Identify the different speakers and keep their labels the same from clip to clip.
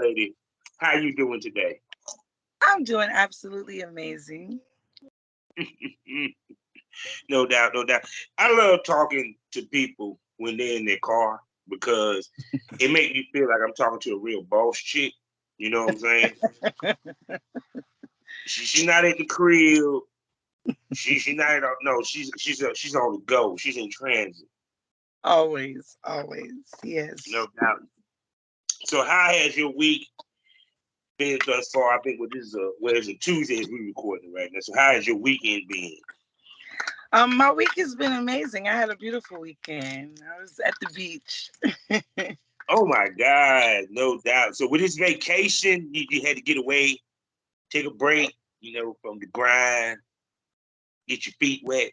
Speaker 1: lady. How you doing today?
Speaker 2: I'm doing absolutely amazing.
Speaker 1: No doubt, no doubt. I love talking to people when they're in their car because it makes me feel like I'm talking to a real boss chick. You know what I'm saying? She's not at the crib. She not at, no. She's on the go. She's in transit.
Speaker 2: Always, always. Yes.
Speaker 1: No doubt. So how has your week been thus far? I think this is a Tuesday as we recording right now. So how has your weekend been?
Speaker 2: My week has been amazing. I had a beautiful weekend. I was at the beach.
Speaker 1: Oh my God, no doubt. So with this vacation, you had to get away, take a break, from the grind, get your feet wet.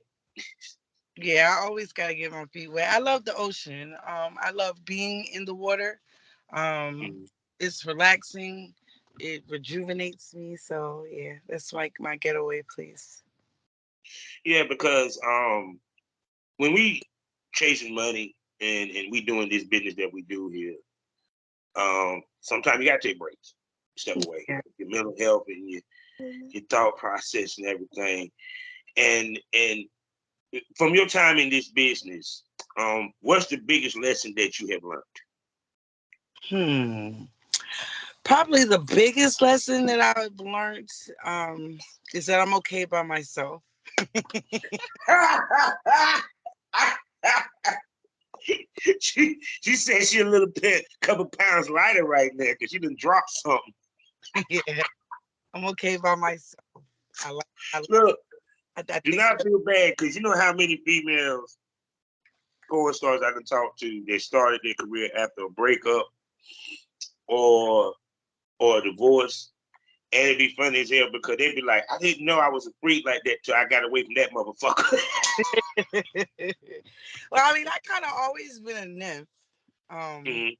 Speaker 2: Yeah, I always gotta get my feet wet. I love the ocean. I love being in the water. Um,
Speaker 1: Mhm.
Speaker 2: it's relaxing. It rejuvenates me. So yeah, that's like my getaway place.
Speaker 1: Yeah, because when we chasing money and we doing this business that we do here, sometimes you gotta take breaks, step away,
Speaker 2: Yeah.
Speaker 1: your mental health and your thought process and everything. And from your time in this business, what's the biggest lesson that you have learned?
Speaker 2: Hmm. Probably the biggest lesson that I've learned is that I'm okay by myself.
Speaker 1: she said she a little bit, couple pounds lighter right now because she done dropped something.
Speaker 2: Yeah, I'm okay by myself. I like.
Speaker 1: Look,
Speaker 2: I
Speaker 1: do
Speaker 2: think
Speaker 1: not feel bad because you know how many females porn stars I can talk to that started their career after a breakup or a divorce. And it'd be funny as hell because they'd be like, I didn't know I was a freak like that till I got away from that motherfucker.
Speaker 2: well, I mean, I kind of always been a nymph. Um,
Speaker 1: Mhm.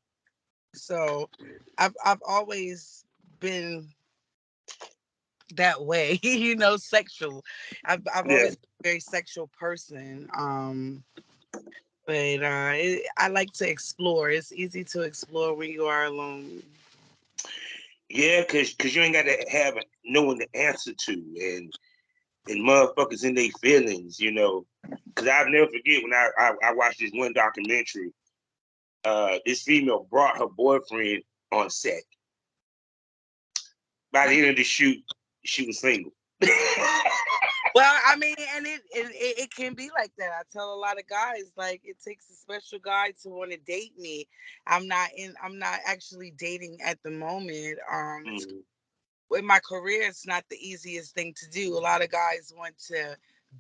Speaker 2: so I've always been that way, sexual. I've
Speaker 1: Yeah,
Speaker 2: always been a very sexual person. But I like to explore. It's easy to explore when you are alone.
Speaker 1: yeah, cause you ain't got to have no one to answer to, and motherfuckers in their feelings, Cause I'll never forget when I watched this one documentary. This female brought her boyfriend on set. By the end of the shoot, she was single.
Speaker 2: Well, I mean, and it can be like that. I tell a lot of guys like it takes a special guy to want to date me. I'm not actually dating at the moment. It's
Speaker 1: Mhm.
Speaker 2: in my career, it's not the easiest thing to do. A lot of guys want to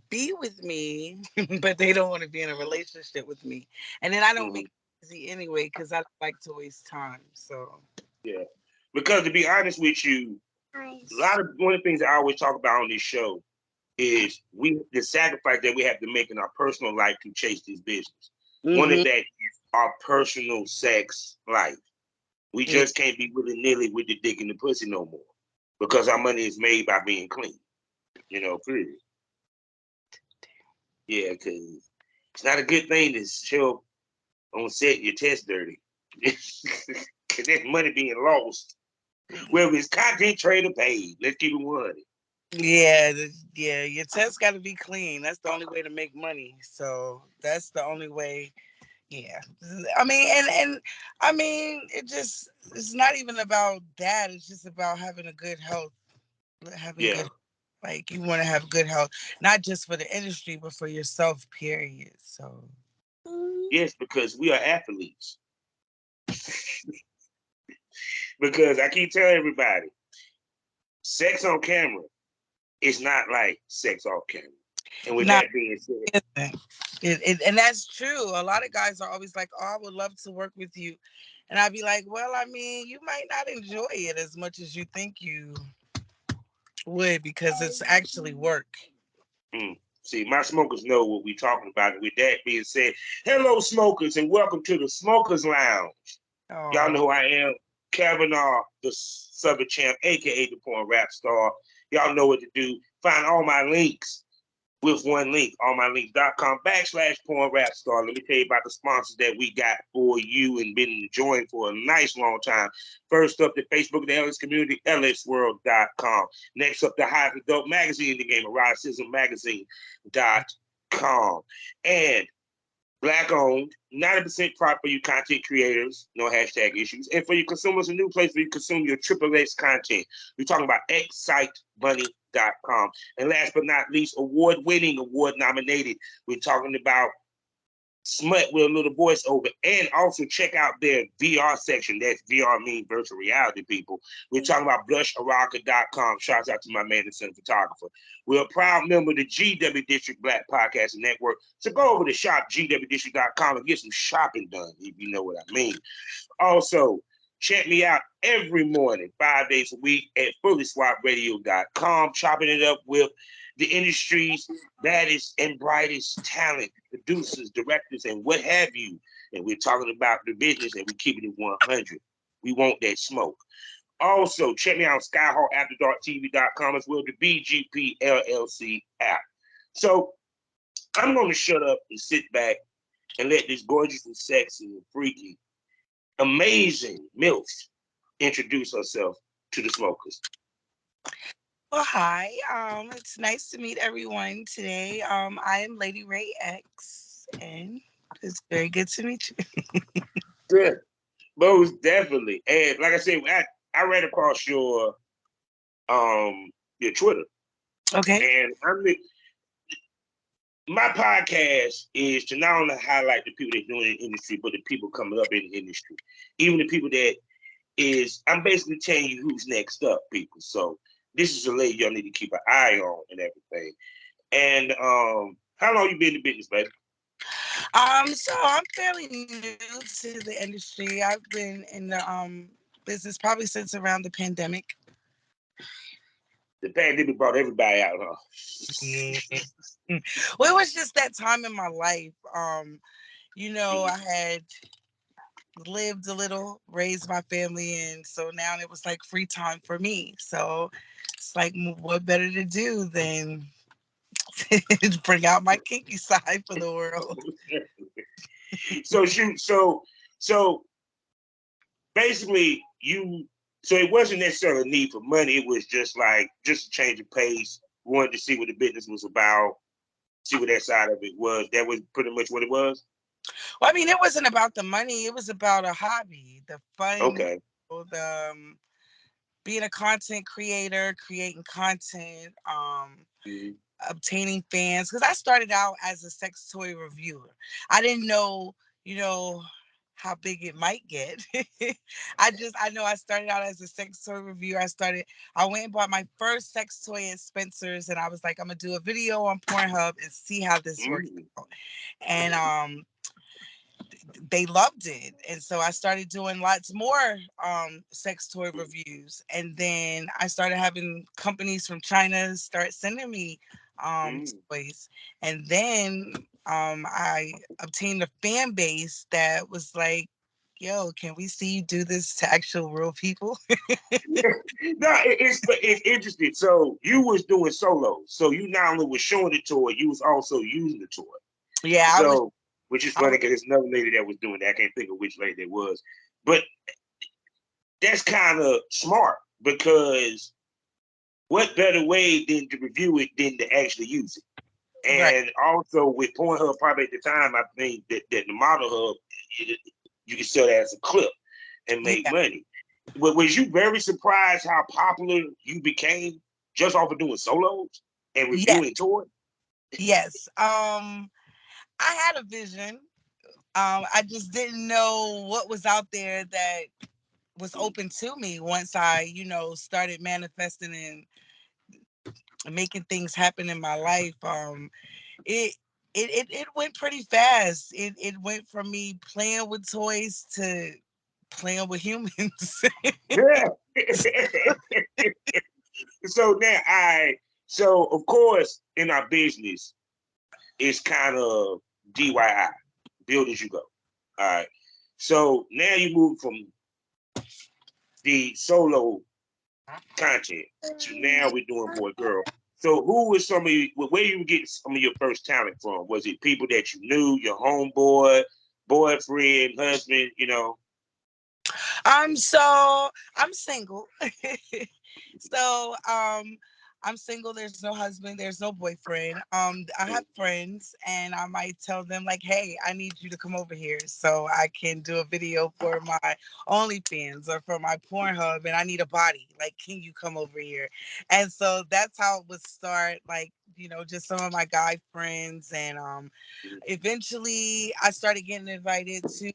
Speaker 2: be with me, but they don't want to be in a relationship with me. And then I don't
Speaker 1: Mhm.
Speaker 2: make it easy anyway because I don't like to waste time. So
Speaker 1: Yeah, because to be honest with you, a lot of one of the things I always talk about on this show is the sacrifice that we have to make in our personal life to chase this business. One of
Speaker 2: hmm
Speaker 1: that is our personal sex life. We
Speaker 2: yeah.
Speaker 1: just can't be willy nilly with the dick and the pussy no more because our money is made by being clean. Period. Yeah, because it's not a good thing to show up on set your test dirty. Because there's money being lost. Whether it's content trade or paid. Let's keep it 100.
Speaker 2: Yeah, yeah, your test got to be clean. That's the only way to make money. So that's the only way. Yeah, I mean, and I mean, it's not even about that. It's just about having a good health, having
Speaker 1: Yeah.
Speaker 2: good, like you want to have good health, not just for the industry, but for yourself. Period. So
Speaker 1: Yes, because we are athletes. Because I keep telling everybody, sex on camera is not like sex off camera. And with
Speaker 2: now,
Speaker 1: that being said,
Speaker 2: and that's true. A lot of guys are always like, "Oh, I would love to work with you," and I'd be like, "Well, I mean, you might not enjoy it as much as you think you would because it's actually work."
Speaker 1: see, my smokers know what we're talking about. And with that being said, hello, smokers, and welcome to the Smokers Lounge. Y'all know
Speaker 2: Oh,
Speaker 1: who I am, Kavanaugh, the Southern Champ, aka the Porn Rap Star. Y'all know what to do. Find all my links with one link, allmylinks.com/porn rap star. Let me tell you about the sponsors that we got for you and been enjoying for a nice long time. First up, the Facebook, the LS community, lsworld.com. Next up, the highest adult magazine in the game, eroticismmagazine.com. And Black owned, 90% profit for you content creators, no hashtag issues. And for your consumers, a new place where you consume your triple X content. We're talking about excitebunny.com. And last but not least, award-winning, award-nominated. We're talking about Smut with a little voiceover. And also check out their VR section. That's VR mean virtual reality, people. We're talking about blusharaka.com. Shouts out to my man, the cinematographer. We're a proud member of the GW District Black Podcasting Network. So go over to shopgwdistrict.com and get some shopping done, if you know what I mean. Also, check me out every morning, 5 days a week at fullyswapradio.com, chopping it up with the industry's baddest and brightest talent, producers, directors, and what have you. And we're talking about the business and we're keeping it 100. We want that smoke. Also, check me out on SkyhawkAfterDarkTV.com as well, the BGP LLC app. So I'm going to shut up and sit back and let this gorgeous and sexy and freaky, amazing MILF introduce herself to the smokers.
Speaker 2: Well, hi. It's nice to meet everyone today. I am Lady Rae X, and it's very good to meet you.
Speaker 1: Good. Most definitely. And like I said, I ran across your Twitter.
Speaker 2: Okay.
Speaker 1: And my podcast is to not only highlight the people that doing in the industry, but the people coming up in the industry. Even the people that I'm basically telling you who's next up, people. So this is a lady y'all need to keep an eye on and everything. And how long you been in the business, baby?
Speaker 2: So I'm fairly new to the industry. I've been in the business probably since around the pandemic.
Speaker 1: The pandemic brought everybody out, huh?
Speaker 2: Yeah. Well, it was just that time in my life. I had lived a little, raised my family, and so now it was like free time for me. So it's like, what better to do than bring out my kinky side for the world?
Speaker 1: So basically so it wasn't necessarily a need for money. It was just a change of pace. Wanted to see what the business was about, see what that side of it was. That was pretty much what it was.
Speaker 2: Well, I mean, it wasn't about the money. It was about a hobby, the fun,
Speaker 1: okay,
Speaker 2: the being a content creator, creating content,
Speaker 1: mm-hmm.
Speaker 2: obtaining fans. Because I started out as a sex toy reviewer. I didn't know, how big it might get. I know I started out as a sex toy reviewer. I went and bought my first sex toy at Spencer's, and I was like, I'm gonna do a video on Pornhub and see how this works out. And they loved it, and so I started doing lots more sex toy reviews, and then I started having companies from China start sending me toys, and then I obtained a fan base that was like, yo, can we see you do this to actual real people?
Speaker 1: No, it's interesting. So you was doing solos. So you not only was showing the toy, you was also using the toy.
Speaker 2: Yeah,
Speaker 1: so which is funny because there's another lady that was doing that. I can't think of which lady it was, but that's kind of smart because what better way than to review it than to actually use it? And also with Pornhub, probably at the time, I think that the model hub, you can sell that as a clip and make money. But was you very surprised how popular you became just off of doing solos and reviewing toys?
Speaker 2: Yes. I had a vision. I just didn't know what was out there that was open to me once I, started manifesting and making things happen in my life. It went pretty fast. It went from me playing with toys to playing with humans.
Speaker 1: Yeah. So of course in our business, it's kind of DIY, build as you go. All right. So now you move from the solo content to now we're doing boy girl. So who was some of you, where you get some of your first talent from? Was it people that you knew, your homeboy, boyfriend, husband, you know?
Speaker 2: So I'm single. So I'm single. There's no husband. There's no boyfriend. I have friends, and I might tell them like, "Hey, I need you to come over here so I can do a video for my OnlyFans or for my Pornhub, and I need a body. Like, can you come over here?" And so that's how it would start. Like, just some of my guy friends, and eventually I started getting invited to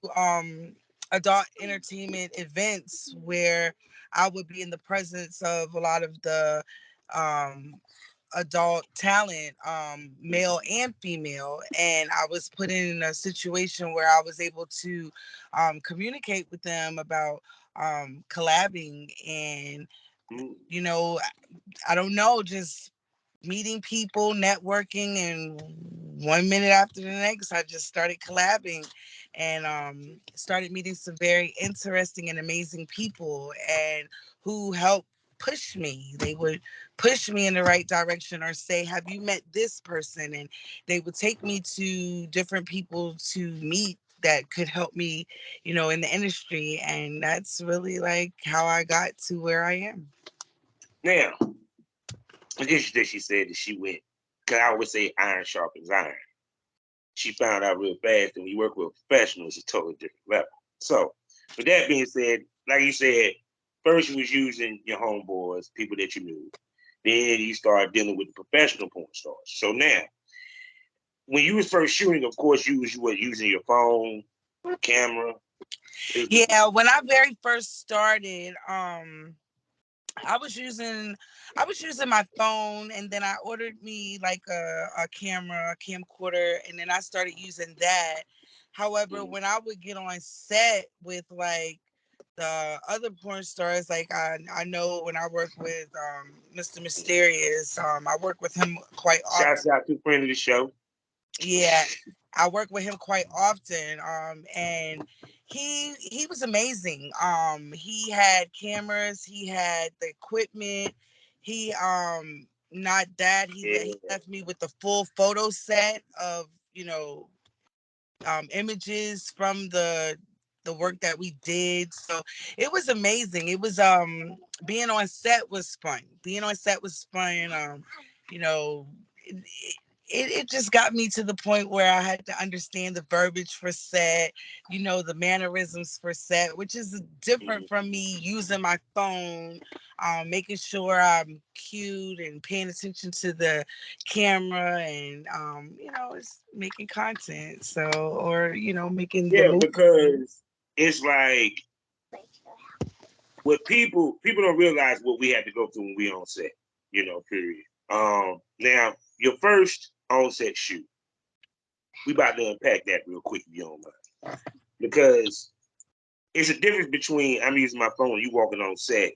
Speaker 2: adult entertainment events where I would be in the presence of a lot of the um adult talent, male and female, and I was put in a situation where I was able to communicate with them about collabing, and
Speaker 1: Mm.
Speaker 2: you know I don't know, just meeting people, networking, and 1 minute after the next, I just started collabing and started meeting some very interesting and amazing people, and who helped push me. They would push me in the right direction or say, "Have you met this person?" And they would take me to different people to meet that could help me, in the industry. And that's really like how I got to where I am.
Speaker 1: Now, I guess that she said that she went, because I always say iron sharpens iron. She found out real fast that when you work with a professional, it's a totally different level. So, with that being said, like you said, first you was using your homeboys, people that you knew. Then you started dealing with the professional porn stars. So now, when you was first shooting, of course, you were using your phone, camera.
Speaker 2: Yeah, when I very first started, I was using my phone, and then I ordered me like a camera, a camcorder, and then I started using that. However,
Speaker 1: Mhm.
Speaker 2: when I would get on set with like the other porn stars, like I know when I work with Mr. Mysterious, I work with him quite often.
Speaker 1: Shouts out to a friend of the show.
Speaker 2: Yeah, I work with him quite often. And he was amazing. He had cameras, he had the equipment. He not that he
Speaker 1: Yeah.
Speaker 2: left me with the full photo set of images from the work that we did. So it was amazing. It was being on set was fun. Being on set was fun. You know, it, it just got me to the point where I had to understand the verbiage for set, the mannerisms for set, which is different
Speaker 1: Mhm.
Speaker 2: from me using my phone, making sure I'm cute and paying attention to the camera, and it's making content, so, or making the
Speaker 1: Yeah,
Speaker 2: movie.
Speaker 1: because it's like what people don't realize what we had to go through when we on set, period. Now your first on set shoot, we about to unpack that real quick if you don't mind. Because it's a difference between I'm using my phone, you walking on set,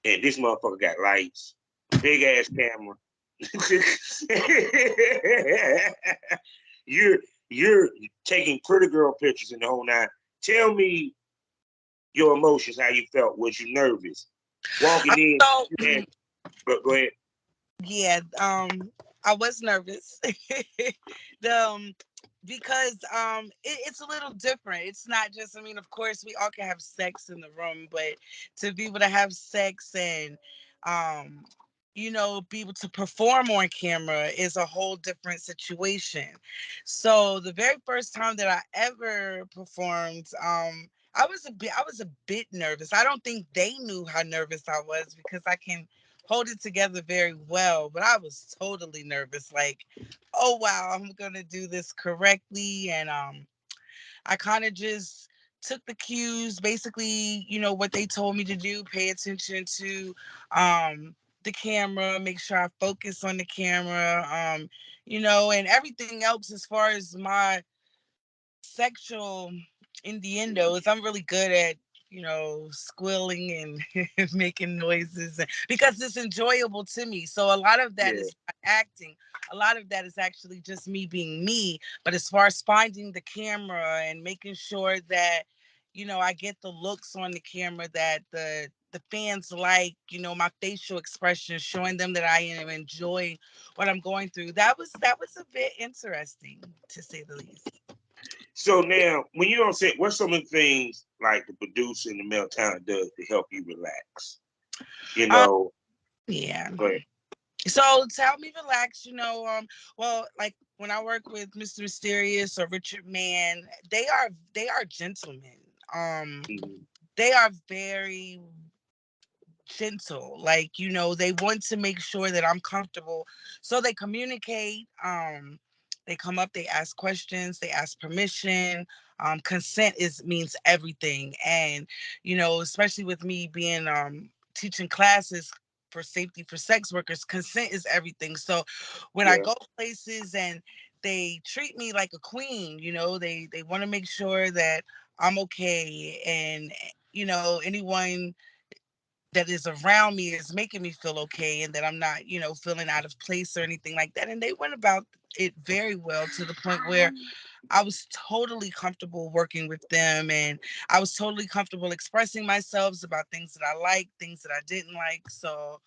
Speaker 1: and this motherfucker got lights, big ass camera. you're you're taking pretty girl pictures and the whole nine. Tell me your emotions, how you felt. Was you nervous? Walking in,
Speaker 2: So
Speaker 1: you had, go ahead.
Speaker 2: yeah, I was nervous. the Because it's a little different. It's not just, I mean, of course we all can have sex in the room, but to be able to have sex and um be able to perform on camera is a whole different situation. So the very first time that I ever performed, I was a bit nervous. I don't think they knew how nervous I was because I can hold it together very well, but I was totally nervous. Like, oh wow, I'm gonna do this correctly. And I kind of just took the cues, basically, what they told me to do, pay attention to the camera, make sure I focus on the camera, and everything else as far as my sexual innuendos. I'm really good at, squealing and making noises, because it's enjoyable to me. So a lot of that
Speaker 1: Yeah,
Speaker 2: is not acting. A lot of that is actually just me being me. But as far as finding the camera and making sure that, I get the looks on the camera that the the fans like, my facial expression, showing them that I am enjoying what I'm going through. That was a bit interesting, to say the least.
Speaker 1: So now, when you don't say, what's some of the things like the producer and the male talent does to help you relax? You
Speaker 2: Um,
Speaker 1: know,
Speaker 2: yeah.
Speaker 1: go ahead.
Speaker 2: So to help me relax, well, like when I work with Mr. Mysterious or Richard Mann, they are gentlemen. Um,
Speaker 1: Mhm.
Speaker 2: they are very gentle. Like, they want to make sure that I'm comfortable. So they communicate. They come up, they ask questions, they ask permission. Consent is means everything. And, especially with me being teaching classes for safety for sex workers, consent is everything. So when I
Speaker 1: Yeah,
Speaker 2: go places and they treat me like a queen, they want to make sure that I'm okay. And, anyone that is around me is making me feel okay, and that I'm not, feeling out of place or anything like that. And they went about it very well, to the point where I was totally comfortable working with them, and I was totally comfortable expressing myself about things that I liked, things that I didn't like. So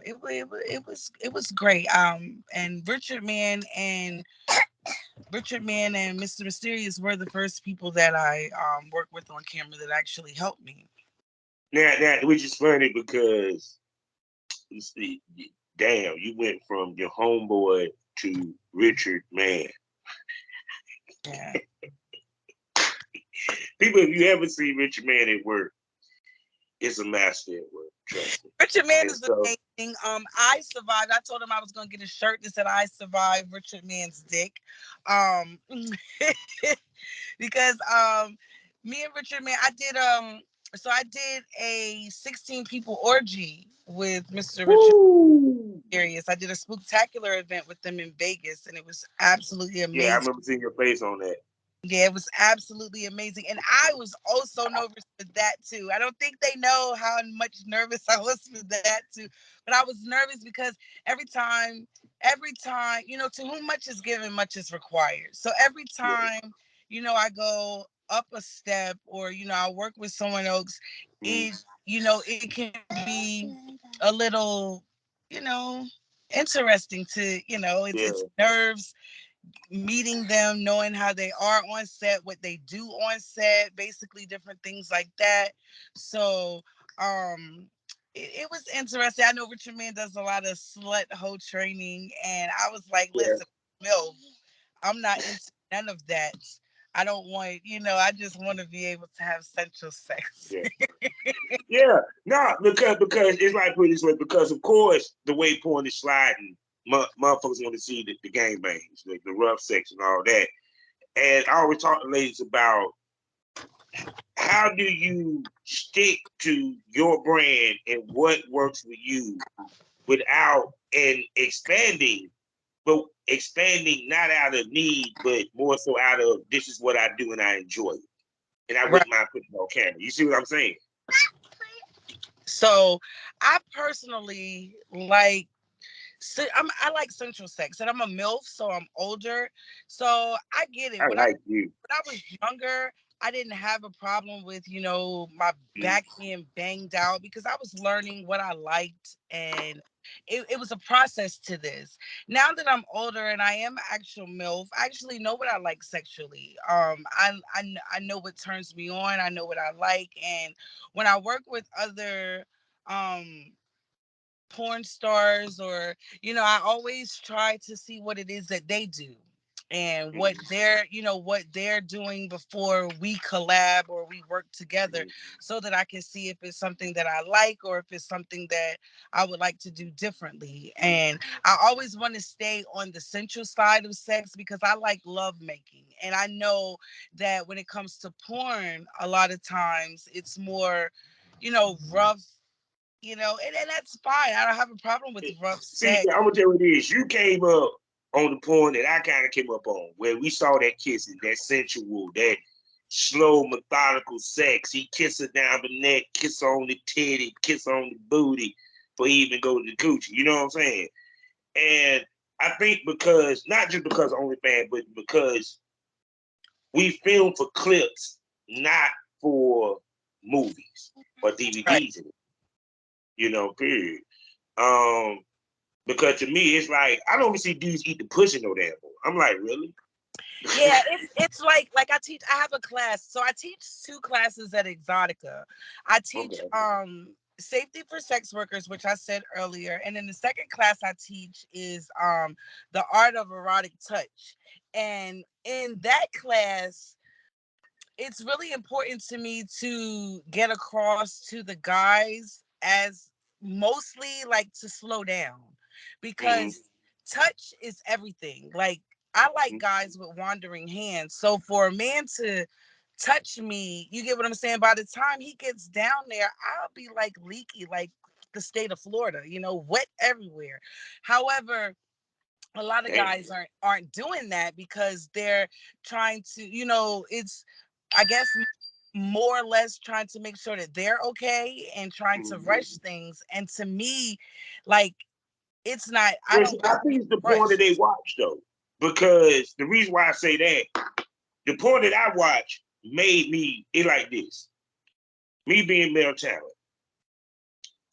Speaker 2: it was great. And Richard Mann and Mr. Mysterious were the first people that I worked with on camera that actually helped me.
Speaker 1: now, which is funny because you see, damn, you went from your homeboy to Richard Mann.
Speaker 2: Yeah.
Speaker 1: People, if you ever see Richard Mann at work, it's a master at work. Trust me.
Speaker 2: Richard Mann
Speaker 1: And
Speaker 2: is
Speaker 1: so,
Speaker 2: amazing. I survived. I told him I was gonna get a shirt that said "I survived Richard Mann's dick," um, because me and Richard Mann, I did a 16 people orgy with Mr. Richard
Speaker 1: woo!
Speaker 2: Serious. I did a spooktacular event with them in Vegas, and it was absolutely
Speaker 1: Yeah, I
Speaker 2: amazing.
Speaker 1: remember seeing your face on that.
Speaker 2: Yeah, it was absolutely amazing. And I was also nervous for that too. I don't think they know how much nervous I was for that too. But I was nervous because every time, to whom much is given, much is required. So every
Speaker 1: Yeah,
Speaker 2: time, I go up a step, or, I work with someone else,
Speaker 1: mm,
Speaker 2: it can be a little, you know, interesting to,
Speaker 1: yeah,
Speaker 2: it's nerves, meeting them, knowing how they are on set, what they do on set, basically different things like that. So it was interesting. I know Richard Mann does a lot of slut hoe training, and I was like,
Speaker 1: yeah,
Speaker 2: listen, Milf, I'm not into none of that. I don't want, I just want to be able to have sensual sex.
Speaker 1: yeah. Yeah, no, because it's like put it this way, because of course the way porn is sliding, motherfuckers want to see the gang bangs, the rough sex and all that. And I always talk to ladies about how do you stick to your brand and what works for you without and expanding, but expanding not out of need, but more so out of this is what I do and I enjoy it. And I
Speaker 2: Right.
Speaker 1: wouldn't mind putting it on camera. You see what I'm saying?
Speaker 2: So I personally like, so I like central sex, and I'm a MILF, so I'm older. So I get it.
Speaker 1: I like you.
Speaker 2: When I was younger, I didn't have a problem with, my
Speaker 1: Mm,
Speaker 2: back being banged out, because I was learning what I liked, and it was a process to this. Now that I'm older and I am an actual MILF, I actually know what I like sexually. I know what turns me on. I know what I like, and when I work with other um porn stars, or, I always try to see what it is that they do, and what
Speaker 1: mm,
Speaker 2: they're doing before we collab or we work together,
Speaker 1: mm,
Speaker 2: so that I can see if it's something that I like, or if it's something that I would like to do differently. And I always want to stay on the sensual side of sex, because I like love making, and I know that when it comes to porn, a lot of times it's more, rough, and that's fine. I don't have a problem with
Speaker 1: mm.
Speaker 2: rough
Speaker 1: See,
Speaker 2: sex.
Speaker 1: I'm gonna tell you what it is. You came up on the point that I kind of came up on, where we saw that kissing, that sensual, that slow, methodical sex. He kissed her down the neck, kiss her on the titty, kiss her on the booty, before he even go to the coochie. You know what I'm saying? And I think because not just because of OnlyFans, but because we film for clips, not for movies or
Speaker 2: Right.
Speaker 1: DVDs. Period. Um, because to me, it's like I don't even see dudes eat the pussy no damn more. I'm like, really?
Speaker 2: Yeah, it's like I have a class. So I teach two classes at Exotica. I teach
Speaker 1: Okay.
Speaker 2: safety for sex workers, which I said earlier. And then the second class I teach is the art of erotic touch. And in that class, it's really important to me to get across to the guys as mostly like to slow down
Speaker 1: Mm-hmm.
Speaker 2: because touch is everything. Like I like guys with wandering hands. So for a man to touch me, you get what I'm saying? By the time he gets down there, I'll be like leaky, like the state of Florida, wet everywhere. However, a lot of
Speaker 1: Damn.
Speaker 2: guys aren't doing that because they're trying to, it's I guess more or less trying to make sure that they're okay and trying to
Speaker 1: Mm-hmm.
Speaker 2: rush things. And to me, like it's not, I
Speaker 1: But
Speaker 2: don't
Speaker 1: I
Speaker 2: like
Speaker 1: think it's the porn that
Speaker 2: rush.
Speaker 1: they watch though, because the reason why I say that, the porn that I watch made me it like this. Me being male talent,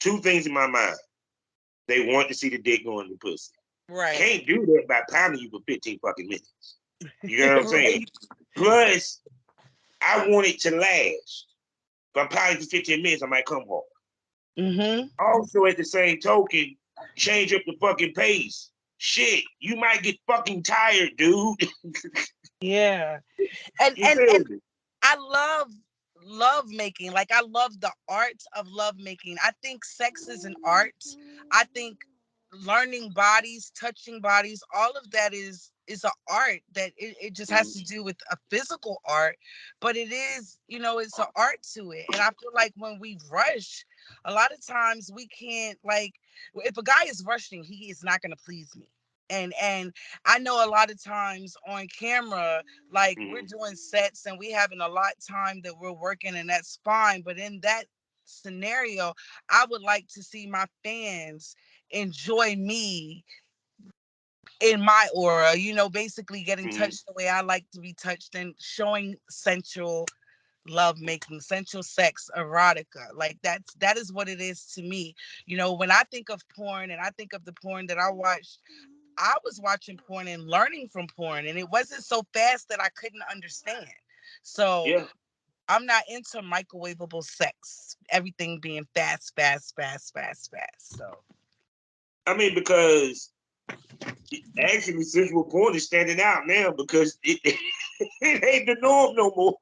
Speaker 1: two things in my mind. They want to see the dick going in the pussy.
Speaker 2: Right.
Speaker 1: Can't do that by pounding you for 15 fucking minutes. You know what I'm saying?
Speaker 2: Right.
Speaker 1: Plus, I want it to last. If I'm pounding for 15 minutes, I might come home.
Speaker 2: Mm-hmm.
Speaker 1: Also, at the same token, change up the fucking pace. Shit, you might get fucking tired, dude.
Speaker 2: Yeah. And
Speaker 1: You
Speaker 2: and
Speaker 1: feel
Speaker 2: and
Speaker 1: me?
Speaker 2: I love making. Like I love the art of love making. I think sex is an art. I think learning bodies, touching bodies, all of that is an art that it just has to do with a physical art, but it is, it's an art to it. And I feel like when we rush, a lot of times we can't like if a guy is rushing, he is not gonna please me. And I know a lot of times on camera, like we're
Speaker 1: Mm-hmm.
Speaker 2: doing sets and we having a lot of time that we're working and that's fine. But in that scenario, I would like to see my fans enjoy me in my aura, basically getting
Speaker 1: Mm-hmm.
Speaker 2: touched the way I like to be touched and showing sensual love making, sensual sex, erotica. Like that is what it is to me. When I think of porn and I think of the porn that I watched, I was watching porn and learning from porn, and it wasn't so fast that I couldn't understand. So
Speaker 1: Yeah.
Speaker 2: I'm not into microwavable sex. Everything being fast, fast, fast, fast, fast. So
Speaker 1: I mean, because actually, sensual porn is standing out now because it ain't the norm no more.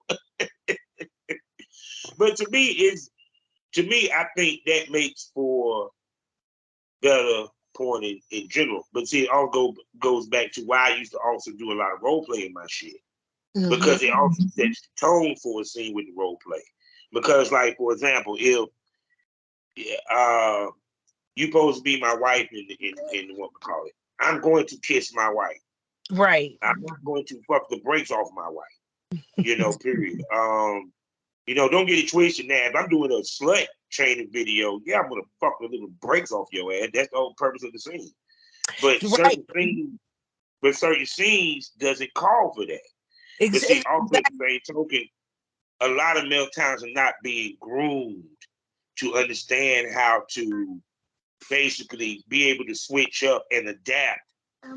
Speaker 1: But I think that makes for better porn in general. But see, it all goes back to why I used to also do a lot of role play in my shit.
Speaker 2: hmm
Speaker 1: Because it also sets the tone for a scene with the role play. Because, like, for example, if uh you supposed to be my wife in what we call it, I'm going to kiss my wife.
Speaker 2: right,
Speaker 1: I'm not going to fuck the brakes off my wife. Period. Don't get it twisted now. If I'm doing a slut training video, yeah, I'm gonna fuck the little brakes off your ass. That's the whole purpose of the scene. But
Speaker 2: right,
Speaker 1: certain scenes doesn't call for that. But see, also at the
Speaker 2: exactly,
Speaker 1: same token, a lot of male talents are not being groomed to understand how to basically be able to switch up and adapt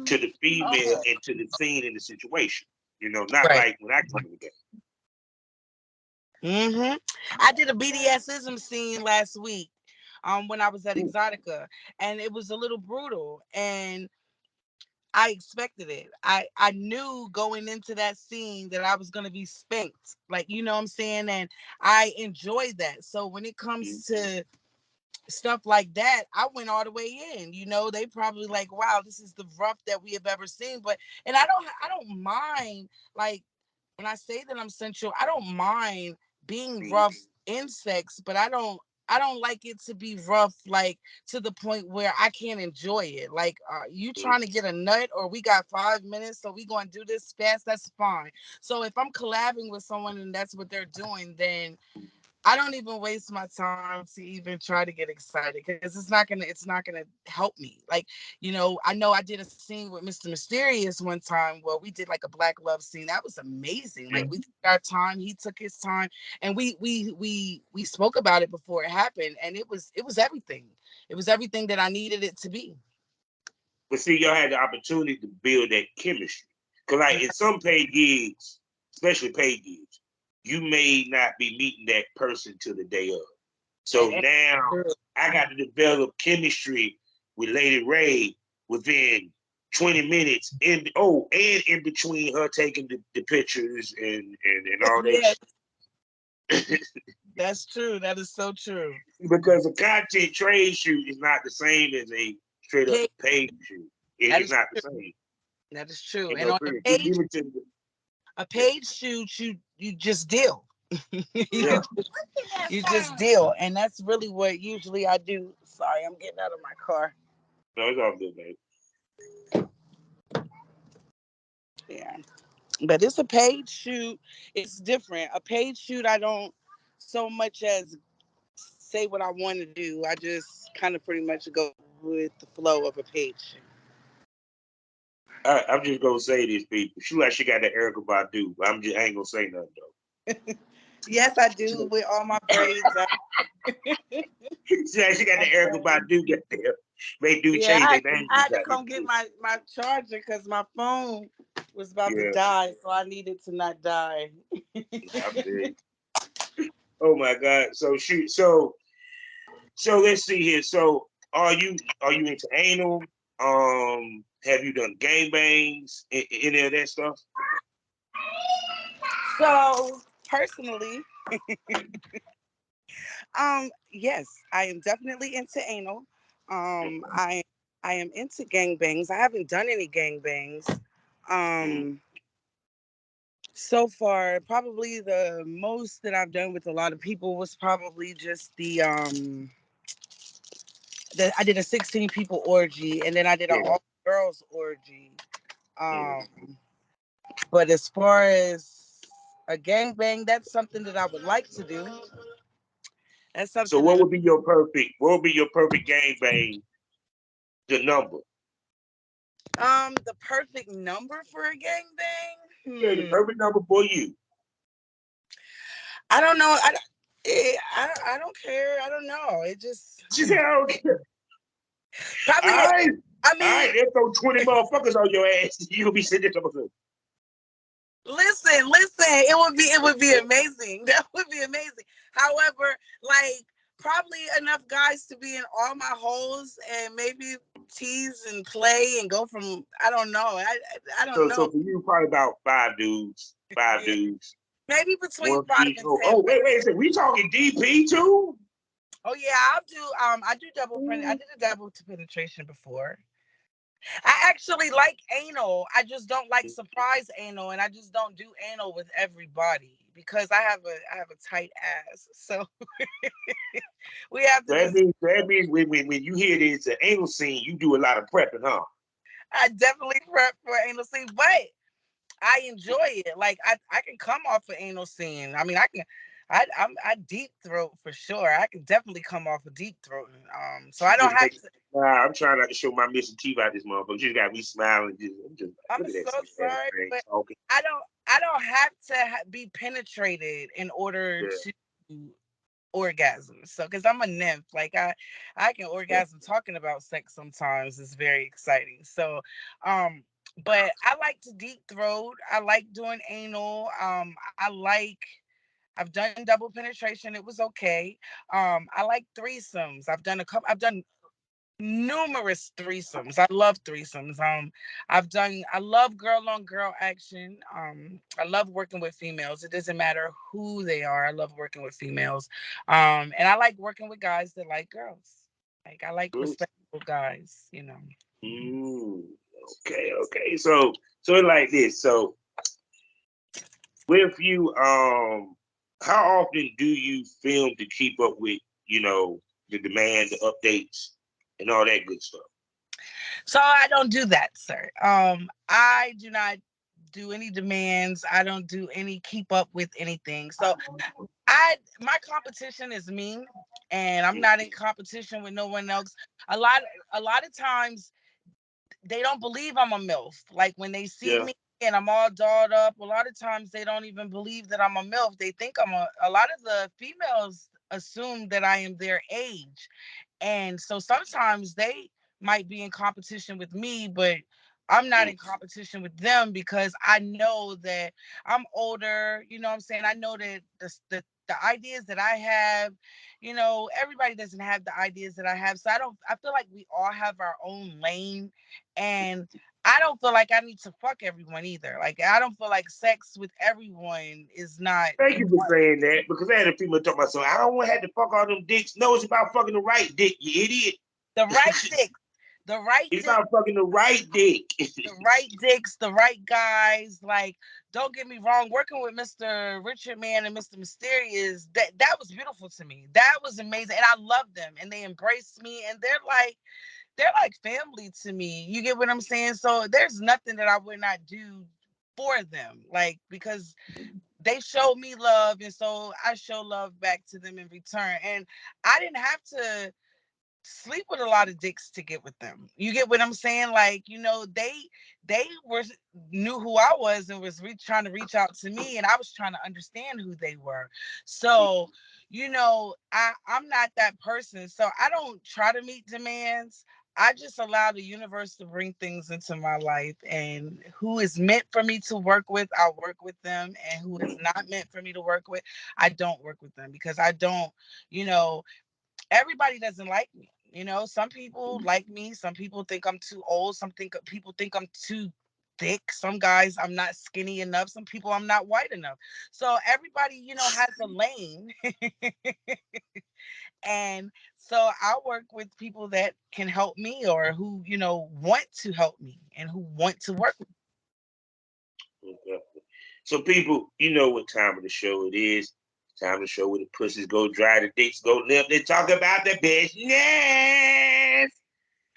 Speaker 1: to the female and to the scene and the situation. Not
Speaker 2: right.
Speaker 1: like when I come in the game.
Speaker 2: hmm I did a BDSism scene last week, when I was at Exotica, and it was a little brutal, and I expected it. I knew going into that scene that I was gonna be spanked, like what I'm saying, and I enjoyed that. So when it
Speaker 1: Mm-hmm.
Speaker 2: comes to stuff like that, I went all the way in. They probably like, wow, this is the rough that we have ever seen. But and I don't mind, like when I say that I'm sensual, I don't mind being rough in sex, but I don't like it to be rough, like to the point where I can't enjoy it. Like, you trying to get a nut, or we got 5 minutes, so we going to do this fast. That's fine. So if I'm collabing with someone and that's what they're doing, then I don't even waste my time to even try to get excited because it's not gonna help me. Like, I know I did a scene with Mr. Mysterious one time where we did like a black love scene. That was amazing. Like we took our time, he took his time, and we spoke about it before it happened, and it was everything. It was everything that I needed it to be.
Speaker 1: But see, y'all had the opportunity to build that chemistry. Cause like in some paid gigs, especially paid gigs, you may not be meeting that person till the day of. So
Speaker 2: And
Speaker 1: now I got to develop chemistry with Lady Rae within 20 minutes and in between her taking the pictures and all that
Speaker 2: yeah,
Speaker 1: shit.
Speaker 2: that's true. That is so true.
Speaker 1: Because a content trade shoot is not the same as a straight up
Speaker 2: Pay,
Speaker 1: paid shoot.
Speaker 2: that
Speaker 1: It's
Speaker 2: is
Speaker 1: not the
Speaker 2: true.
Speaker 1: same.
Speaker 2: That is true.
Speaker 1: You
Speaker 2: And
Speaker 1: know,
Speaker 2: on
Speaker 1: period.
Speaker 2: a
Speaker 1: You
Speaker 2: page,
Speaker 1: give it to the,
Speaker 2: a page shoot, you just deal.
Speaker 1: yeah.
Speaker 2: You just deal, and that's really what usually I do. Sorry, I'm getting out of my car.
Speaker 1: No, it's all good, man.
Speaker 2: Yeah, but it's a paid shoot. It's different. A paid shoot, I don't so much as say what I want to do. I just kind of pretty much go with the flow of a paid shoot.
Speaker 1: I'm just gonna say this, people. She like she got the Erica Badu, but I ain't gonna say nothing
Speaker 2: Yes, I do
Speaker 1: though.
Speaker 2: with all my braids.
Speaker 1: She like she got the Erica Badu got there. They do
Speaker 2: Yeah,
Speaker 1: change their name.
Speaker 2: I had to come get my charger because my phone was about to
Speaker 1: Yeah,
Speaker 2: die, so I needed to not die.
Speaker 1: I feel. Oh my God. So shoot. So let's see here. So are you into anal? Have you done gangbangs? Any of that stuff?
Speaker 2: So personally, yes, I am definitely into anal. Um, I I am into gangbangs. I haven't done any gangbangs.
Speaker 1: Mm,
Speaker 2: Um, so far, probably the most that I've done with a lot of people was probably just the I did a 16 people orgy, and then I did an
Speaker 1: yeah,
Speaker 2: all girls orgy.
Speaker 1: yeah.
Speaker 2: Um, but as far as a gangbang, that's something that I would like to do. That's
Speaker 1: So
Speaker 2: something
Speaker 1: what
Speaker 2: that
Speaker 1: would be your perfect? What would be your perfect gangbang? The number.
Speaker 2: the perfect number for a gangbang.
Speaker 1: Yeah, the perfect number for you.
Speaker 2: I don't know. I don't care. I don't know. It just
Speaker 1: She said, "Okay, all
Speaker 2: probably.
Speaker 1: right,
Speaker 2: I
Speaker 1: all
Speaker 2: mean,
Speaker 1: right. Let's throw 20 motherfuckers on your ass. You'll be sitting there talking,
Speaker 2: listen. It would be amazing. That would be amazing. However, like probably enough guys to be in all my holes and maybe tease and play and go from. I don't know. I don't know.
Speaker 1: so for you, probably about five dudes, five
Speaker 2: Yeah,
Speaker 1: dudes,
Speaker 2: maybe between
Speaker 1: one for
Speaker 2: 5
Speaker 1: each.
Speaker 2: and
Speaker 1: Oh,
Speaker 2: 10 women.
Speaker 1: wait a second. We talking DP too?
Speaker 2: Oh yeah, I'll do. I do I did a double penetration before. I actually like anal. I just don't like surprise anal, and I just don't do anal with everybody because I have a tight ass. So we have to just.
Speaker 1: That means when you hear this anal scene, you do a lot of prepping, huh?
Speaker 2: I definitely prep for anal scene, but I enjoy it. Like I can come off an anal scene. I mean, I can. I deep throat for sure. I can definitely come off a deep throat. So I
Speaker 1: She
Speaker 2: don't
Speaker 1: just
Speaker 2: have
Speaker 1: makes.
Speaker 2: to.
Speaker 1: Nah, I'm trying not to show my missing teeth out this motherfucker. She just got me smiling. I'm just like,
Speaker 2: I'm
Speaker 1: look at that
Speaker 2: so
Speaker 1: sexy ass
Speaker 2: sorry,
Speaker 1: thing
Speaker 2: but
Speaker 1: talking.
Speaker 2: I don't have to be penetrated in order
Speaker 1: Yeah.
Speaker 2: to orgasm. So because I'm a nymph, like I can orgasm talking about sex sometimes. It's very exciting. So um but I like to deep throat. I like doing anal. I've done double penetration. It was okay. I like threesomes. I've done numerous threesomes. I love threesomes. I love girl on girl action. I love working with females. It doesn't matter who they are. I love working with females. And I like working with guys that like girls. Like I like
Speaker 1: Mm,
Speaker 2: respectable guys.
Speaker 1: mm, okay. So it's like this. So with you, how often do you film to keep up with, the demand, the updates, and all that good stuff?
Speaker 2: So I don't do that, sir. I do not do any demands. I don't do any keep up with anything. So My competition is me, and I'm not in competition with no one else. A lot a lot of times they don't believe I'm a MILF. Like when they see
Speaker 1: Yeah.
Speaker 2: me and I'm all dolled up, a lot of times they don't even believe that I'm a MILF. They think a lot of the females assume that I am their age. And so sometimes they might be in competition with me, but I'm not in competition with them because I know that I'm older. You know what I'm saying? I know that the ideas that I have, everybody doesn't have the ideas that I have. So I feel like we all have our own lane. And I don't feel like I need to fuck everyone either. Like I don't feel like sex with everyone is not
Speaker 1: Thank you for
Speaker 2: important.
Speaker 1: saying that because I had a female talk about so I don't want to have to fuck all them dicks. No, it's about fucking the right dick, you idiot.
Speaker 2: The right dick. The right
Speaker 1: It's
Speaker 2: dick.
Speaker 1: about fucking the right dick.
Speaker 2: The right dicks, the right guys. Like, don't get me wrong, working with Mr. Richard Man and Mr. Mysterious, that was beautiful to me. That was amazing. And I love them. And they embraced me. And they're like family to me. You get what I'm saying? So there's nothing that I would not do for them. Like, because they showed me love, and so I show love back to them in return. And I didn't have to sleep with a lot of dicks to get with them. You get what I'm saying? Like, they were knew who I was and was trying to reach out to me, and I was trying to understand who they were. So, I'm not that person. So I don't try to meet demands. I just allow the universe to bring things into my life, and who is meant for me to work with, I'll work with them, and who is not meant for me to work with, I don't work with them because I don't, you know, everybody doesn't like me. Some people like me. Some people think I'm too old. People think I'm too thick. Some guys I'm not skinny enough. Some people I'm not white enough. So everybody, has a lane. And so I work with people that can help me or who, want to help me and who want to work with
Speaker 1: Okay. So people, you know what time of the show it is. Time of the show where the pussies go dry, the dicks go limp. They talk about the business.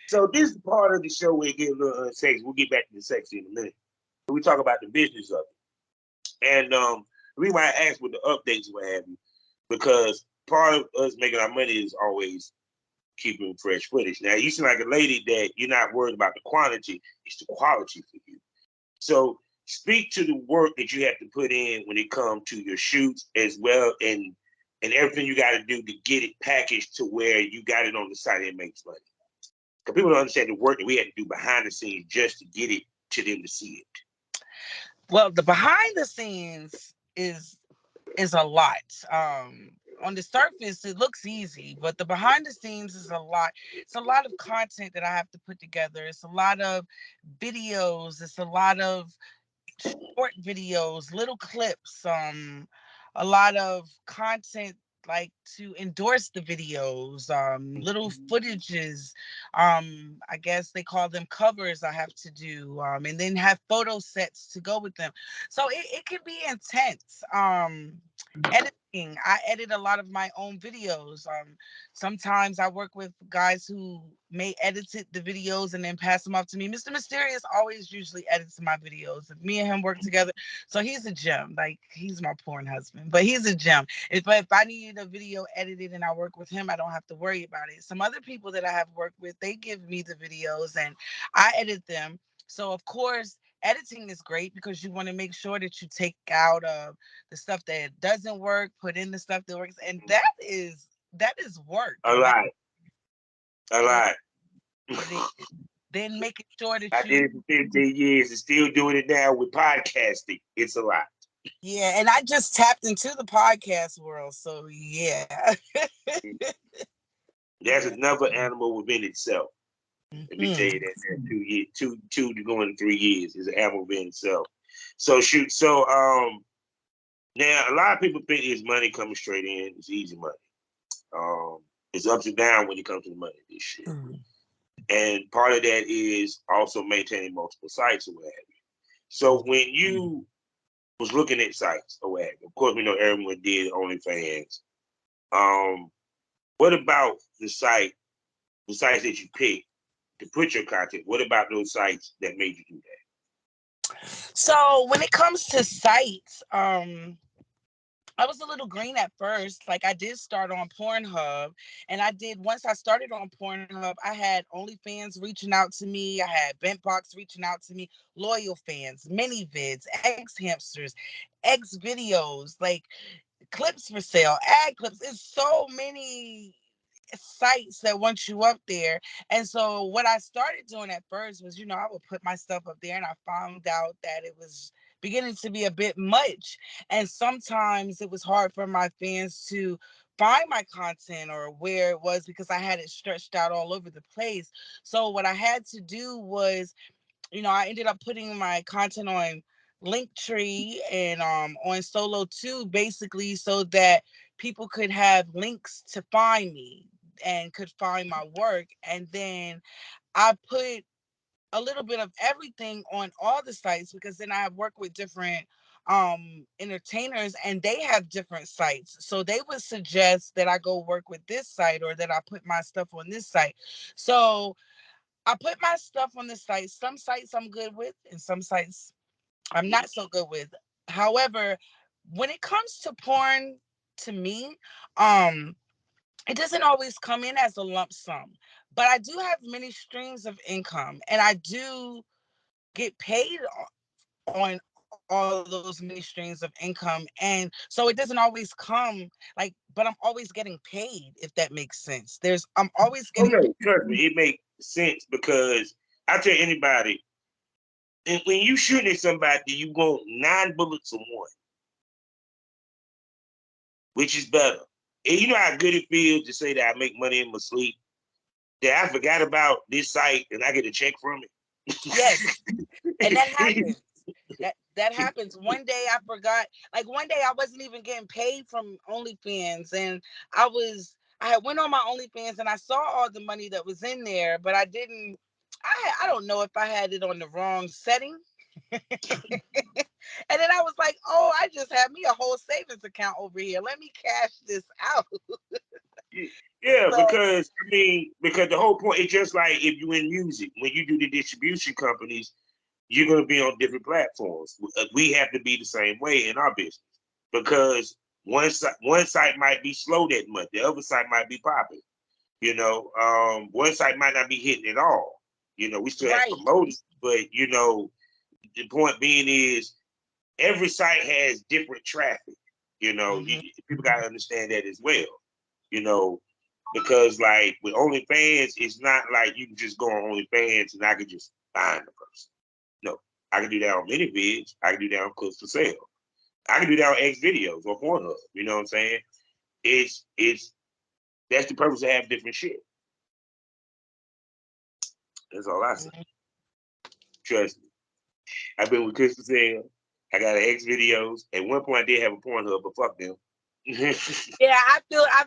Speaker 1: So this is part of the show where it get a little unsexy. We'll get back to the sex in a minute. We talk about the business of it. And the reason why I asked with the updates and what have you, because part of us making our money is always keeping fresh footage. Now you seem like a lady that you're not worried about the quantity, it's the quality for you. So speak to the work that you have to put in when it comes to your shoots as well and everything you got to do to get it packaged to where you got it on the site and it makes money. Because people don't understand the work that we had to do behind the scenes just to get it to them to see it.
Speaker 2: Well, the behind the scenes is a lot. On the surface, it looks easy, but the behind the scenes is a lot. It's a lot of content that I have to put together. It's a lot of videos. It's a lot of short videos, little clips, a lot of content like to endorse the videos, little footages, I guess they call them covers I have to do, and then have photo sets to go with them. So it can be intense. Editing, I edit a lot of my own videos. Sometimes I work with guys who may edit the videos and then pass them off to me. Mr. Mysterious always usually edits my videos. If me and him work together, so he's a gem. Like he's my porn husband, but he's a gem. If I need a video edited and I work with him, I don't have to worry about it. Some other people that I have worked with, they give me the videos and I edit them. So of course, editing is great because you want to make sure that you take out the stuff that doesn't work, put in the stuff that works, and that is work.
Speaker 1: A
Speaker 2: Like
Speaker 1: lot. A
Speaker 2: it is,
Speaker 1: lot.
Speaker 2: it is. Then making sure
Speaker 1: I
Speaker 2: that
Speaker 1: did it for 15 years and still doing it now with podcasting. It's a lot.
Speaker 2: yeah, and I just tapped into the podcast world, so yeah.
Speaker 1: That's
Speaker 2: Yeah.
Speaker 1: another animal within itself. Let me tell
Speaker 2: Mhm.
Speaker 1: you that. 2 years, two to going 3 years is an animal within itself. So shoot. So now a lot of people think it's money coming straight in. It's easy money. It's ups and downs when it comes to the money. This shit.
Speaker 2: Mhm.
Speaker 1: And part of that is also maintaining multiple sites or what have you. So when you was looking at sites or what have you, of course we know everyone did OnlyFans. Um, what about the sites that you picked to put your content? What about those sites that made you do that?
Speaker 2: So when it comes to sites, I was a little green at first. Like I did start on Pornhub, and I did once I started on Pornhub, I had OnlyFans reaching out to me. I had Bentbox reaching out to me, loyal fans, mini vids, X hamsters, X videos, like clips for sale, ad clips. It's so many sites that want you up there. And so what I started doing at first was, I would put my stuff up there, and I found out that it was beginning to be a bit much. And sometimes it was hard for my fans to find my content or where it was because I had it stretched out all over the place. So what I had to do was, I ended up putting my content on Linktree and on Solo too, basically so that people could have links to find me and could find my work. And then I put a little bit of everything on all the sites because then I work with different entertainers and they have different sites. So they would suggest that I go work with this site or that I put my stuff on this site. So I put my stuff on the site. Some sites I'm good with, and some sites I'm not so good with. However, when it comes to porn, to me, it doesn't always come in as a lump sum. But I do have many streams of income, and I do get paid on all of those many streams of income. And so it doesn't always come like, but I'm always getting paid, if that makes sense. I'm always
Speaker 1: Oh
Speaker 2: getting
Speaker 1: no, trust me, it makes sense because I tell anybody, and when you shooting at somebody, you want 9 bullets or one, which is better. And you know how good it feels to say that I make money in my sleep, that I forgot about this site and I get a check from
Speaker 2: yes. And that
Speaker 1: it.
Speaker 2: happens. That happens. One day I forgot. Like one day I wasn't even getting paid from OnlyFans, and I had went on my OnlyFans and I saw all the money that was in there, but I didn't. I don't know if I had it on the wrong setting. And then I was like, oh, I just have me a whole savings account over here. Let me cash this out.
Speaker 1: Yeah,
Speaker 2: So
Speaker 1: because I mean, because the whole point is just like if you in music, when you do the distribution companies, you're gonna be on different platforms. We have to be the same way in our business because one site might be slow that month, the other site might be popping. One site might not be hitting at all. We still have to
Speaker 2: right.
Speaker 1: promote it, but the point being is every site has different traffic.
Speaker 2: Hmm.
Speaker 1: People gotta understand that as well. You know, because like with OnlyFans, it's not like you can just go on OnlyFans and I can just find the person. No, I can do that on ManyVids. I can do that on Clips for Sale. I can do that on X videos or Pornhub. You know what I'm saying? It's that's the purpose of having different shit. That's all I say. Trust me. I've been with Clips for Sale. I got an X videos. At one point, I did have a Pornhub, but fuck them.
Speaker 2: Yeah,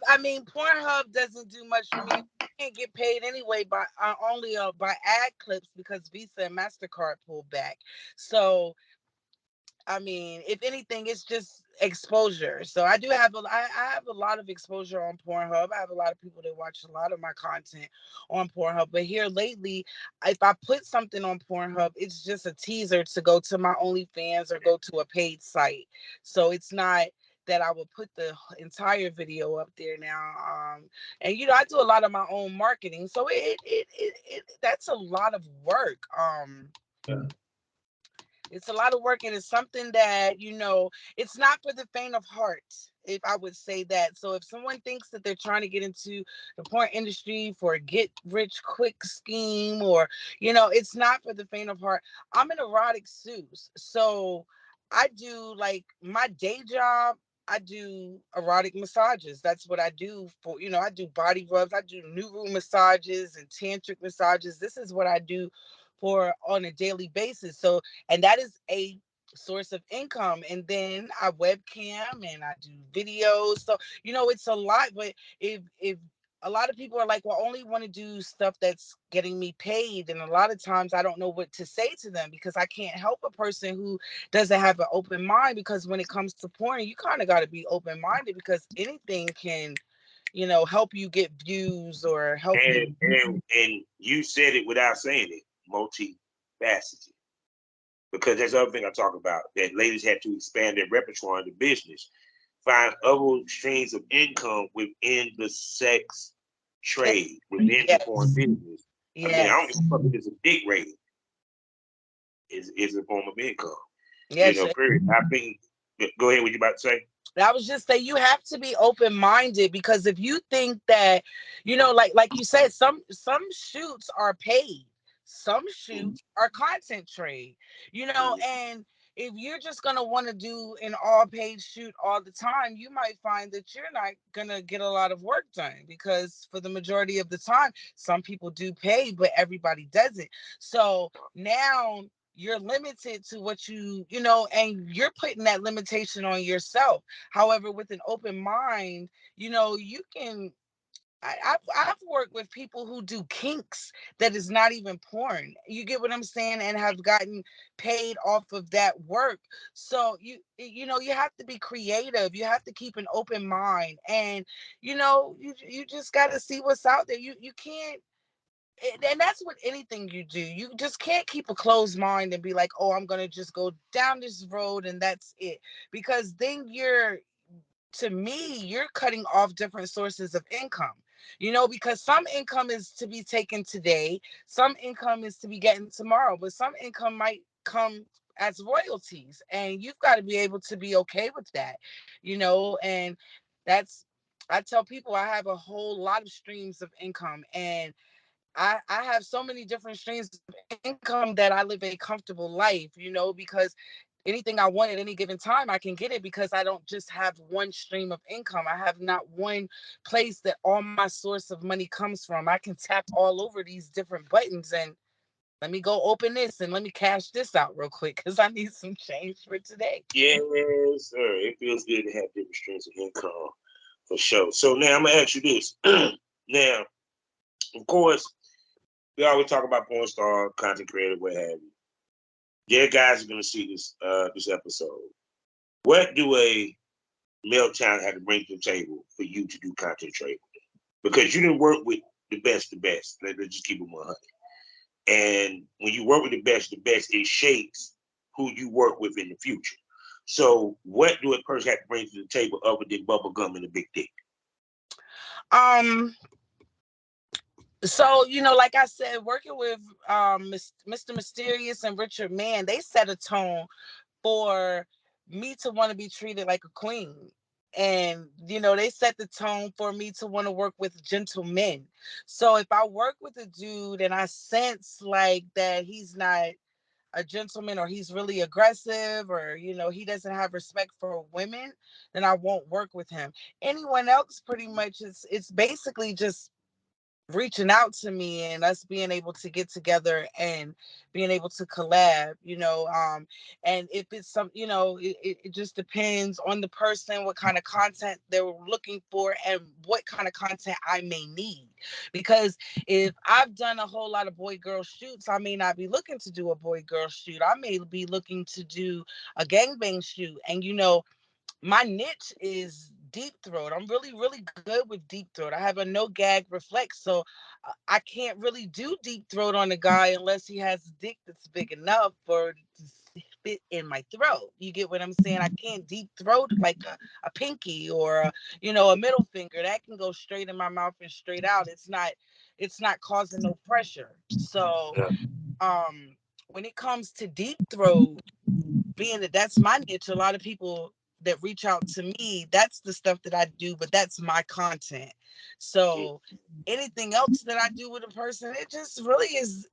Speaker 2: I mean, Pornhub doesn't do much for me. I can't get paid anyway by only by ad clips because Visa and Mastercard pulled back. So I mean, if anything, it's just exposure. So I have a lot of exposure on Pornhub. I have a lot of people that watch a lot of my content on Pornhub. But here lately, if I put something on Pornhub, it's just a teaser to go to my OnlyFans or go to a paid site. So it's not that I will put the entire video up there now. And I do a lot of my own marketing, so it that's a lot of work.
Speaker 1: Yeah.
Speaker 2: It's a lot of work, and it's something that, it's not for the faint of heart, if I would say that. So if someone thinks that they're trying to get into the porn industry for a get rich quick scheme, or, it's not for the faint of heart. I'm an erotic sous. So I do, like, my day job. I do erotic massages. That's what I do for, I do body rubs. I do new room massages and tantric massages. This is what I do for on a daily basis. So, and that is a source of income. And then I webcam and I do videos. So, it's a lot. But if a lot of people are like, well, I only want to do stuff that's getting me paid. And a lot of times I don't know what to say to them because I can't help a person who doesn't have an open mind. Because when it comes to porn, you kind of got to be open minded because anything can, help you get views or help you.
Speaker 1: And you said it without saying it, multifaceted. Because that's the other thing I talk about, that ladies have to expand their repertoire in the business. find other streams of income within the sex trade, within the porn
Speaker 2: Yes.
Speaker 1: business. I mean, I don't give
Speaker 2: Yes.
Speaker 1: a fuck if it's a dick rating. Is a form of income.
Speaker 2: Yes.
Speaker 1: Period. I think. Go ahead. What you about to say?
Speaker 2: I was just saying you have to be open minded, because if you think that, like you said, some shoots are paid, some
Speaker 1: Mm-hmm.
Speaker 2: shoots are content trade, and if you're just gonna want to do an all paid shoot all the time, you might find that you're not gonna get a lot of work done, because for the majority of the time, some people do pay, but everybody doesn't. So now you're limited to what and you're putting that limitation on yourself. However, with an open mind, you can. I've worked with people who do kinks that is not even porn. You get what I'm saying, and have gotten paid off of that work. So you have to be creative. You have to keep an open mind, and you just got to see what's out there. You can't. And that's with anything you do. You just can't keep a closed mind and be like, oh, I'm gonna just go down this road and that's it, because then to me, you're cutting off different sources of income. Because some income is to be taken today, some income is to be getting tomorrow, but some income might come as royalties, and you've got to be able to be okay with that. And that's I tell people I have a whole lot of streams of income, and I have so many different streams of income that I live a comfortable life, because anything I want at any given time, I can get it, because I don't just have one stream of income. I have not one place that all my source of money comes from. I can tap all over these different buttons and let me go open this and let me cash this out real quick because I need some change for today.
Speaker 1: Yes, sir. It feels good to have different streams of income for sure. So now I'm gonna ask you this. Now, of course, we always talk about porn star, content creator, what have you. Yeah, guys are gonna see this episode. What do a male talent have to bring to the table for you to do content trade? Because you didn't work with the best. Let's just keep it 100. And when you work with the best, it shapes who you work with in the future. So, what do a person have to bring to the table other than bubble gum and a big dick?
Speaker 2: Um, so like I said, working with Mr. Mysterious and Richard Mann, they set a tone for me to want to be treated like a queen. And they set the tone for me to want to work with gentlemen. So if I work with a dude and I sense like that he's not a gentleman, or he's really aggressive, or he doesn't have respect for women, then I won't work with him. Anyone else, pretty much, it's basically just reaching out to me and us being able to get together and being able to collab, and if it's it just depends on the person, what kind of content they're looking for and what kind of content I may need. Because if I've done a whole lot of boy girl shoots, I may not be looking to do a boy girl shoot. I may be looking to do a gangbang shoot. And my niche is deep throat. I'm really, really good with deep throat. I have a no gag reflex, so I can't really do deep throat on a guy unless he has a dick that's big enough for to fit in my throat. You get what I'm saying? I can't deep throat like a pinky or a middle finger. That can go straight in my mouth and straight out. It's not causing no pressure. So
Speaker 1: Yeah.
Speaker 2: when it comes to deep throat, being that that's my niche, a lot of people that reach out to me, that's the stuff that I do, but that's my content. So anything else that I do with a person, it just really is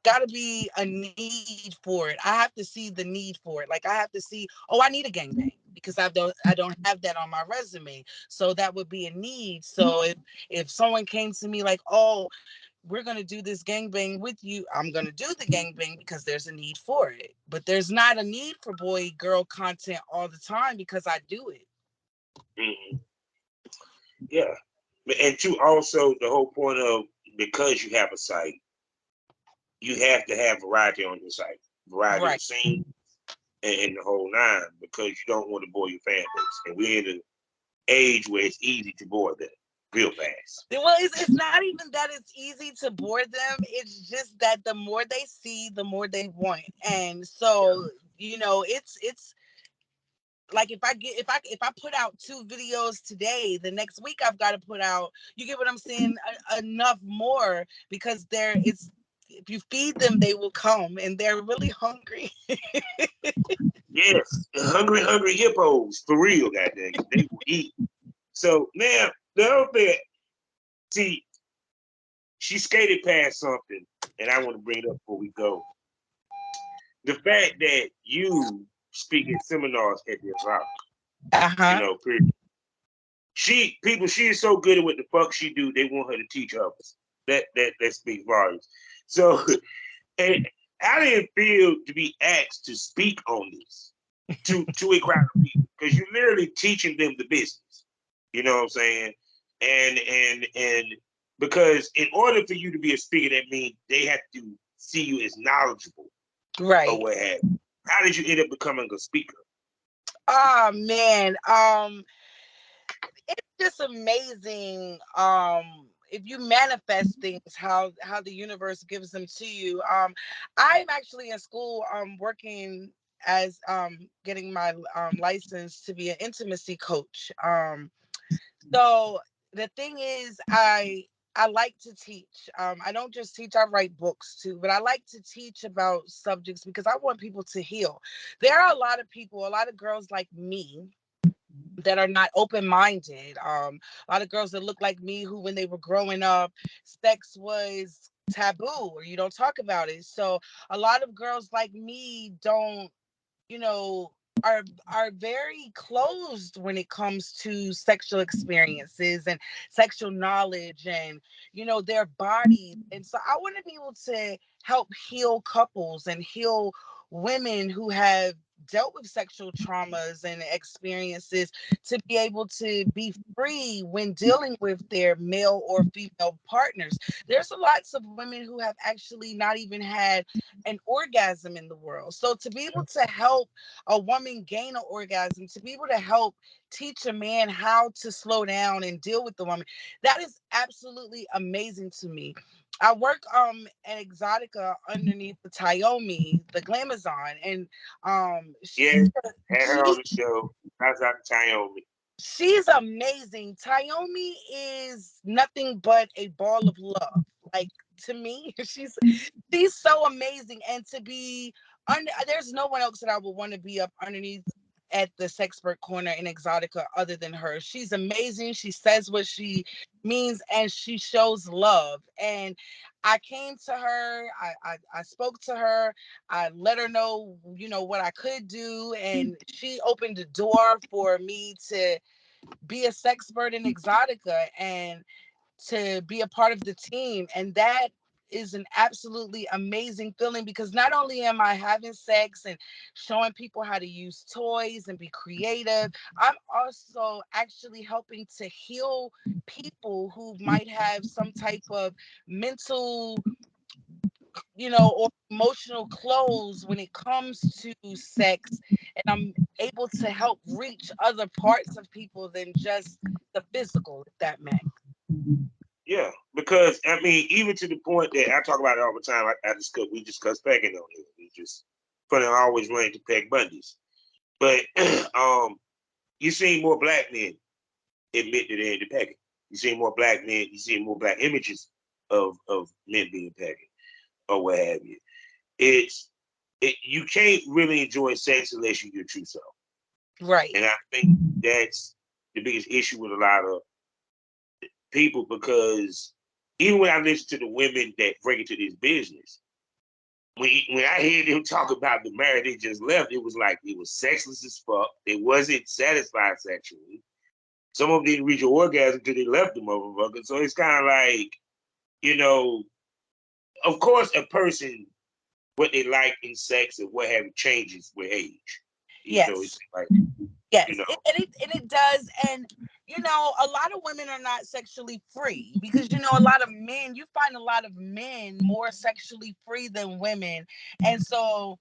Speaker 2: got to be a need for it. I have to see the need for it. Like I have to see, oh, I need a gangbang because I don't have that on my resume. So that would be a need. So if someone came to me like, oh, we're going to do this gangbang with you, I'm going to do the gangbang because there's a need for it. But there's not a need for boy girl content all the time because I do it.
Speaker 1: Mhm. Yeah. And two, also the whole point of, because you have a site, you have to have variety on your site, variety
Speaker 2: Right.
Speaker 1: of scenes and the whole nine, because you don't want to bore your fan base. And we're in an age where it's easy to bore them real fast.
Speaker 2: Well, it's not even that it's easy to bore them. It's just that the more they see, the more they want. And so, it's like if I put out 2 videos today, the next week I've got to put out, you get what I'm saying, enough more, because it's, if you feed them, they will come, and they're really hungry.
Speaker 1: Yes, hungry, hungry hippos for real. Goddamn, they will eat. So now the other thing, see, she skated past something, and I want to bring it up before we go. The fact that you speak at seminars at the rock,
Speaker 2: Uh-huh.
Speaker 1: period. She is so good at what the fuck she do. They want her to teach others. That speaks volumes. So, and how did it feel to be asked to speak on this to a crowd of people? Because you're literally teaching them the business. You know what I'm saying? And because in order for you to be a speaker, that means they have to see you as knowledgeable or
Speaker 2: Right.
Speaker 1: what have you. How did you end up becoming a speaker?
Speaker 2: Oh man. It's just amazing. If you manifest things, how the universe gives them to you. I'm actually in school, working as getting my license to be an intimacy coach. So the thing is, I like to teach. I don't just teach, I write books too, but I like to teach about subjects because I want people to heal. There are a lot of people, a lot of girls like me that are not open-minded. A lot of girls that look like me who, when they were growing up, sex was taboo or you don't talk about it. So a lot of girls like me don't, you know, are very closed when it comes to sexual experiences and sexual knowledge and their bodies. And so I want to be able to help heal couples and heal women who have dealt with sexual traumas and experiences, to be able to be free when dealing with their male or female partners. There's lots of women who have actually not even had an orgasm in the world. So to be able to help a woman gain an orgasm, to be able to help teach a man how to slow down and deal with the woman, that is absolutely amazing to me. I work at Exotica underneath the Tyomi, the Glamazon, and
Speaker 1: Yeah, had her on
Speaker 2: she
Speaker 1: the show. That's out of town.
Speaker 2: she's amazing. Tyomi is nothing but a ball of love. Like, to me, she's so amazing, and to be under, there's no one else that I would want to be up underneath at the Sexpert Corner in Exotica other than her. She's amazing. She says what she means, and she shows love. And I came to her, I spoke to her, I let her know, what I could do, and she opened the door for me to be a sexpert in Exotica and to be a part of the team. And that is an absolutely amazing feeling, because not only am I having sex and showing people how to use toys and be creative, I'm also actually helping to heal people who might have some type of mental, or emotional close when it comes to sex. And I'm able to help reach other parts of people than just the physical, if that makes.
Speaker 1: Yeah, because I mean, even to the point that I talk about it all the time. We discuss pegging on it. It's just funny. I always run to peg bundies, but you see more black men admit that they're into pegging. You see more black men. You see more black images of men being pegging or what have you. You can't really enjoy sex unless you're your true self,
Speaker 2: Right.
Speaker 1: and I think that's the biggest issue with a lot of people, because even when I listen to the women that break into this business, when I hear them talk about the marriage they just left, it was like it was sexless as fuck. They wasn't satisfied sexually. Some of them didn't reach an orgasm until they left the motherfucker. So it's kind of like, you know, of course, a person, what they like in sex and what have you changes with age. It's
Speaker 2: Yes.
Speaker 1: like, you
Speaker 2: Yes.
Speaker 1: know,
Speaker 2: And it does. And a lot of women are not sexually free, because a lot of men, you find a lot of men more sexually free than women. And so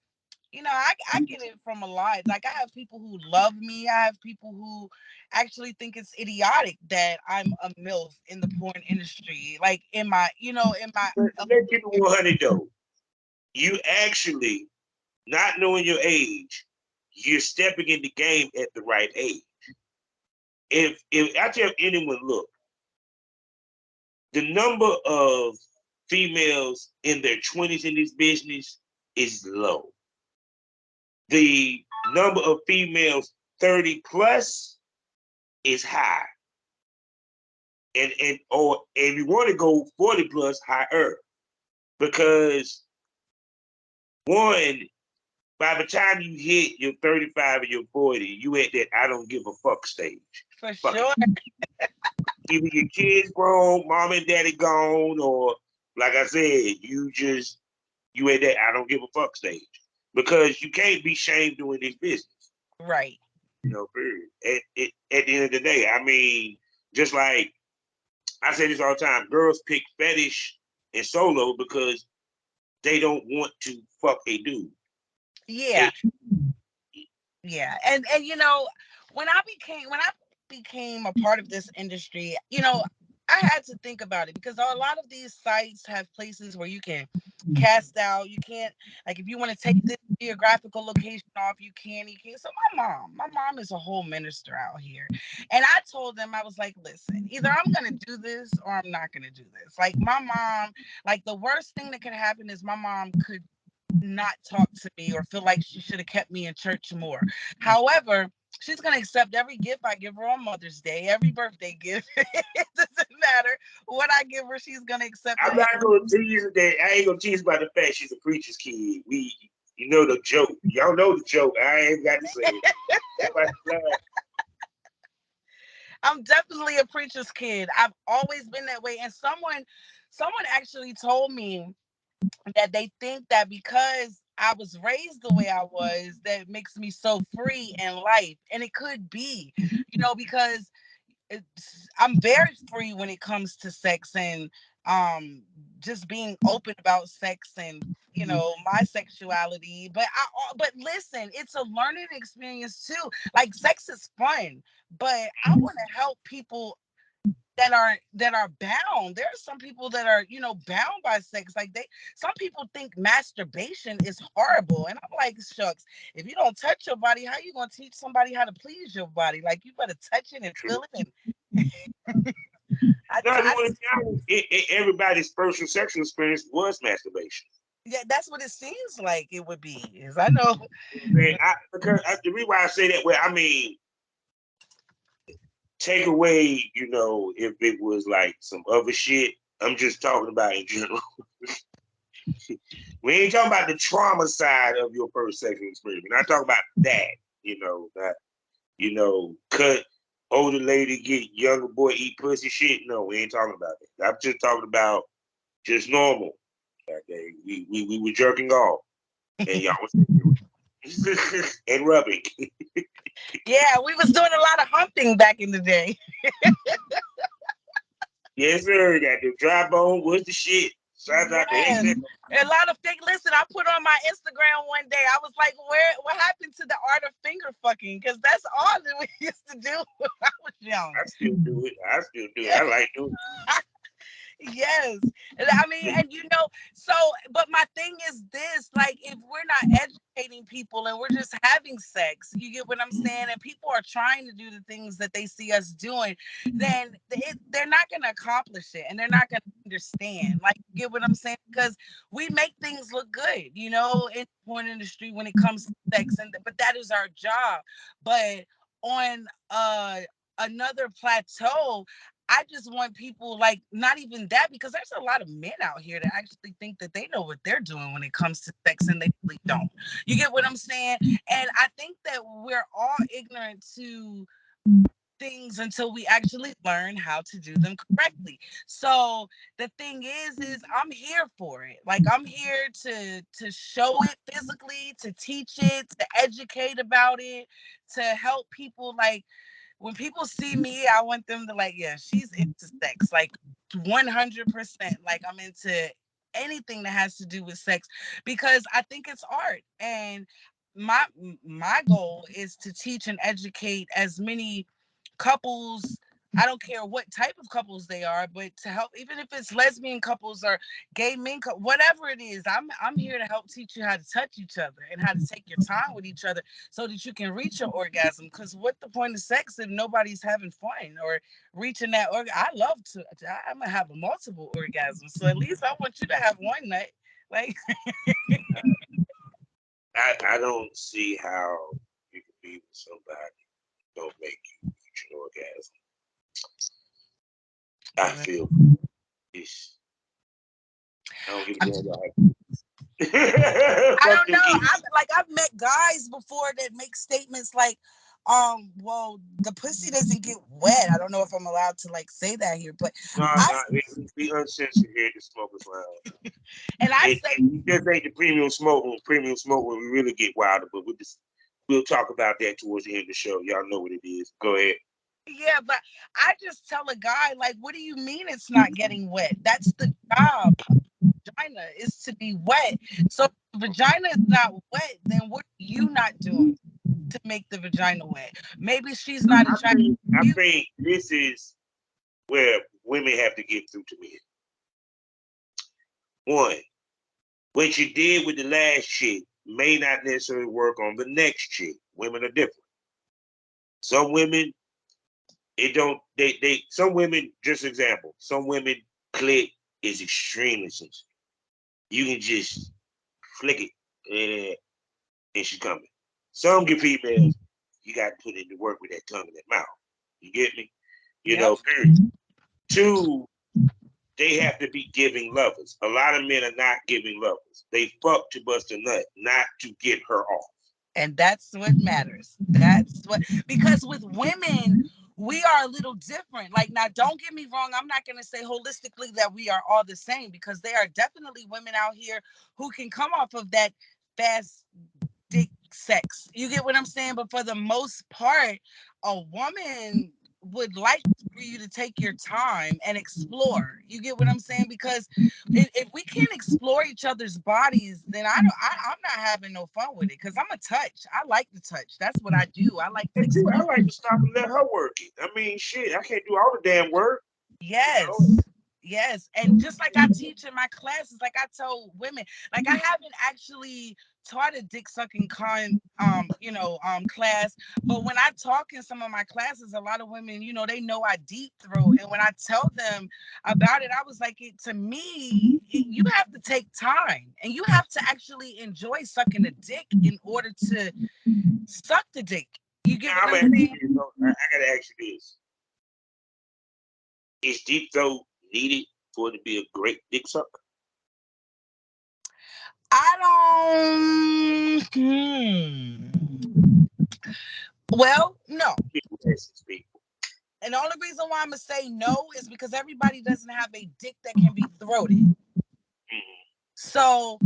Speaker 2: I get it from a lot. Like, I have people who love me. I have people who actually think it's idiotic that I'm a MILF in the porn industry. Like, in my
Speaker 1: but let's keep it 100 though. You actually, not knowing your age, you're stepping in the game at the right age. If I tell anyone, look, the number of females in their 20s in this business is low. The number of females 30 plus is high. And if you want to go 40 plus, higher. Because one, by the time you hit your 35 or your 40, you at that I don't give a fuck stage.
Speaker 2: For
Speaker 1: Fuck
Speaker 2: sure.
Speaker 1: it. Either your kids grown, mom and daddy gone, or like I said, you at that I don't give a fuck stage. Because you can't be shamed doing this business.
Speaker 2: Right.
Speaker 1: Period. At the end of the day, I mean, just like I say this all the time, girls pick fetish and solo because they don't want to fuck a dude.
Speaker 2: Yeah. Yeah. And when I became a part of this industry, I had to think about it because a lot of these sites have places where you can cast out. You can't, like, if you want to take this geographical location off, you can. You can. So my mom is a whole minister out here, and I told them, I was like, listen, either I'm gonna do this or I'm not gonna do this. Like, my mom, like, the worst thing that could happen is my mom could not talk to me or feel like she should have kept me in church more. However, she's gonna accept every gift I give her on Mother's Day, every birthday gift. It doesn't matter what I give her; she's gonna accept
Speaker 1: I'm
Speaker 2: it.
Speaker 1: not gonna tease that. I ain't gonna tease about the fact she's a preacher's kid. You know the joke. Y'all know the joke. I ain't got to say it.
Speaker 2: I'm definitely a preacher's kid. I've always been that way. And someone actually told me that they think that because I was raised the way I was, that makes me so free in life. And it could be, because I'm very free when it comes to sex and just being open about sex and my sexuality. But listen, it's a learning experience too. Like, sex is fun, but I want to help people that are bound. There are some people that are, bound by sex. Like, some people think masturbation is horrible. And I'm like, shucks, if you don't touch your body, how you gonna teach somebody how to please your body? Like, you better touch it and feel it. And
Speaker 1: No, if you
Speaker 2: I
Speaker 1: want to be honest, everybody's first sexual experience was masturbation.
Speaker 2: yeah, that's what it seems like it would be. Is I know.
Speaker 1: Because the reason why I say that, well, I mean, take away, if it was like some other shit. I'm just talking about in general. We ain't talking about the trauma side of your first sexual experience. We're not talking about that. That cut older lady get younger boy eat pussy shit. No, we ain't talking about that. I'm just talking about just normal. Okay, we were jerking off, and y'all was and rubbing.
Speaker 2: Yeah, we was doing a lot of humping back in the day.
Speaker 1: Yes, sir. Got the dry bone. What's the shit? Shout out to
Speaker 2: Yes.
Speaker 1: ASAP.
Speaker 2: A lot of things. Listen, I put on my Instagram one day. I was like, what happened to the art of finger fucking? Because that's all that we used to do when I was young.
Speaker 1: I still do it. I like doing it.
Speaker 2: Yes. I mean, and so, but my thing is this, like, if we're not educating people and we're just having sex, you get what I'm saying? And people are trying to do the things that they see us doing, then they're not going to accomplish it and they're not going to understand. Like, you get what I'm saying? Because we make things look good, in the porn industry when it comes to sex, but that is our job. But on another plateau, I just want people, like, not even that, because there's a lot of men out here that actually think that they know what they're doing when it comes to sex and they really don't. You get what I'm saying? And I think that we're all ignorant to things until we actually learn how to do them correctly. So the thing is I'm here for it. Like, I'm here to show it physically, to teach it, to educate about it, to help people. Like, when people see me, I want them to, like, yeah, she's into sex, like 100%. Like, I'm into anything that has to do with sex because I think it's art. And my goal is to teach and educate as many couples I don't care what type of couples they are, but to help, even if it's lesbian couples or gay men, whatever it is, I'm here to help teach you how to touch each other and how to take your time with each other so that you can reach your orgasm. Because what the point of sex if nobody's having fun or reaching that orgasm? I love to. I'm gonna have a multiple orgasms, so at least I want you to have one night. Like,
Speaker 1: I don't see how you can be with somebody who don't make you reach an orgasm. I feel it's. I don't give a damn about
Speaker 2: I
Speaker 1: fuck
Speaker 2: don't
Speaker 1: them
Speaker 2: know.
Speaker 1: kids.
Speaker 2: I've met guys before that make statements like, well, the pussy doesn't get wet. I don't know if I'm allowed to like say that here, but
Speaker 1: No,
Speaker 2: I
Speaker 1: no, we uncensored here at the Smokers Lounge.
Speaker 2: and I
Speaker 1: It
Speaker 2: say
Speaker 1: just ain't the premium smoke room. Premium smoke room, we really get wilder, but we'll talk about that towards the end of the show. Y'all know what it is. Go ahead.
Speaker 2: yeah, but I just tell a guy like, what do you mean it's not getting wet? That's the job of the vagina is to be wet. So if the vagina is not wet, then what are you not doing to make the vagina wet? Maybe she's not attracted
Speaker 1: I
Speaker 2: to you.
Speaker 1: think this is where women have to get through to men. One, what you did with the last chick may not necessarily work on the next chick. Women are different. Some women, it don't, some women, just example, some women clit is extremely sensitive. You can just flick it and she's coming. Some get females, you got to put in the work with that tongue in that mouth. You get me? You
Speaker 2: Yep.
Speaker 1: know, period. Two, they have to be giving lovers. A lot of men are not giving lovers. They fuck to bust a nut, not to get her off.
Speaker 2: And that's what matters. That's what, because with women, we are a little different. Like, now, don't get me wrong. I'm not going to say holistically that we are all the same because there are definitely women out here who can come off of that fast dick sex. You get what I'm saying? But for the most part, a woman would like for you to take your time and explore. You get what I'm saying? Because if we can't explore each other's bodies, then I'm not having no fun with it. Because I'm a touch. I like to touch. That's what I do. I like to
Speaker 1: And two, I
Speaker 2: explore.
Speaker 1: like to stop and let her work it. I mean, shit, I can't do all the damn work. You know,
Speaker 2: Yes. Yes. And just like I teach in my classes, like I told women, like I haven't actually taught a dick sucking class, but when I talk in some of my classes, a lot of women, they know I deep throat. And when I tell them about it, I was like, to me, you have to take time and you have to actually enjoy sucking a dick in order to suck the dick. You get
Speaker 1: now
Speaker 2: what
Speaker 1: I'm
Speaker 2: I'm
Speaker 1: asking
Speaker 2: saying?
Speaker 1: you, I gotta ask you this: is deep throat needed for it to be a great dick sucker?
Speaker 2: I don't. Well, no.
Speaker 1: People asking people.
Speaker 2: And the only reason why I'm gonna say no is because everybody doesn't have a dick that can be throated.
Speaker 1: Mm-hmm.
Speaker 2: So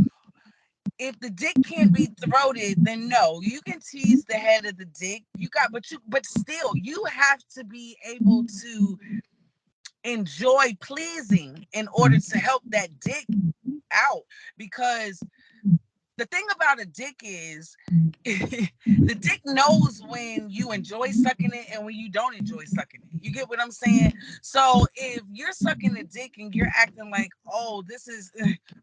Speaker 2: if the dick can't be throated, then no, you can tease the head of the dick. But still, you have to be able to enjoy pleasing in order to help that dick out. Because the thing about a dick is the dick knows when you enjoy sucking it and when you don't enjoy sucking it. You get what I'm saying? So if you're sucking a dick and you're acting like, oh, this is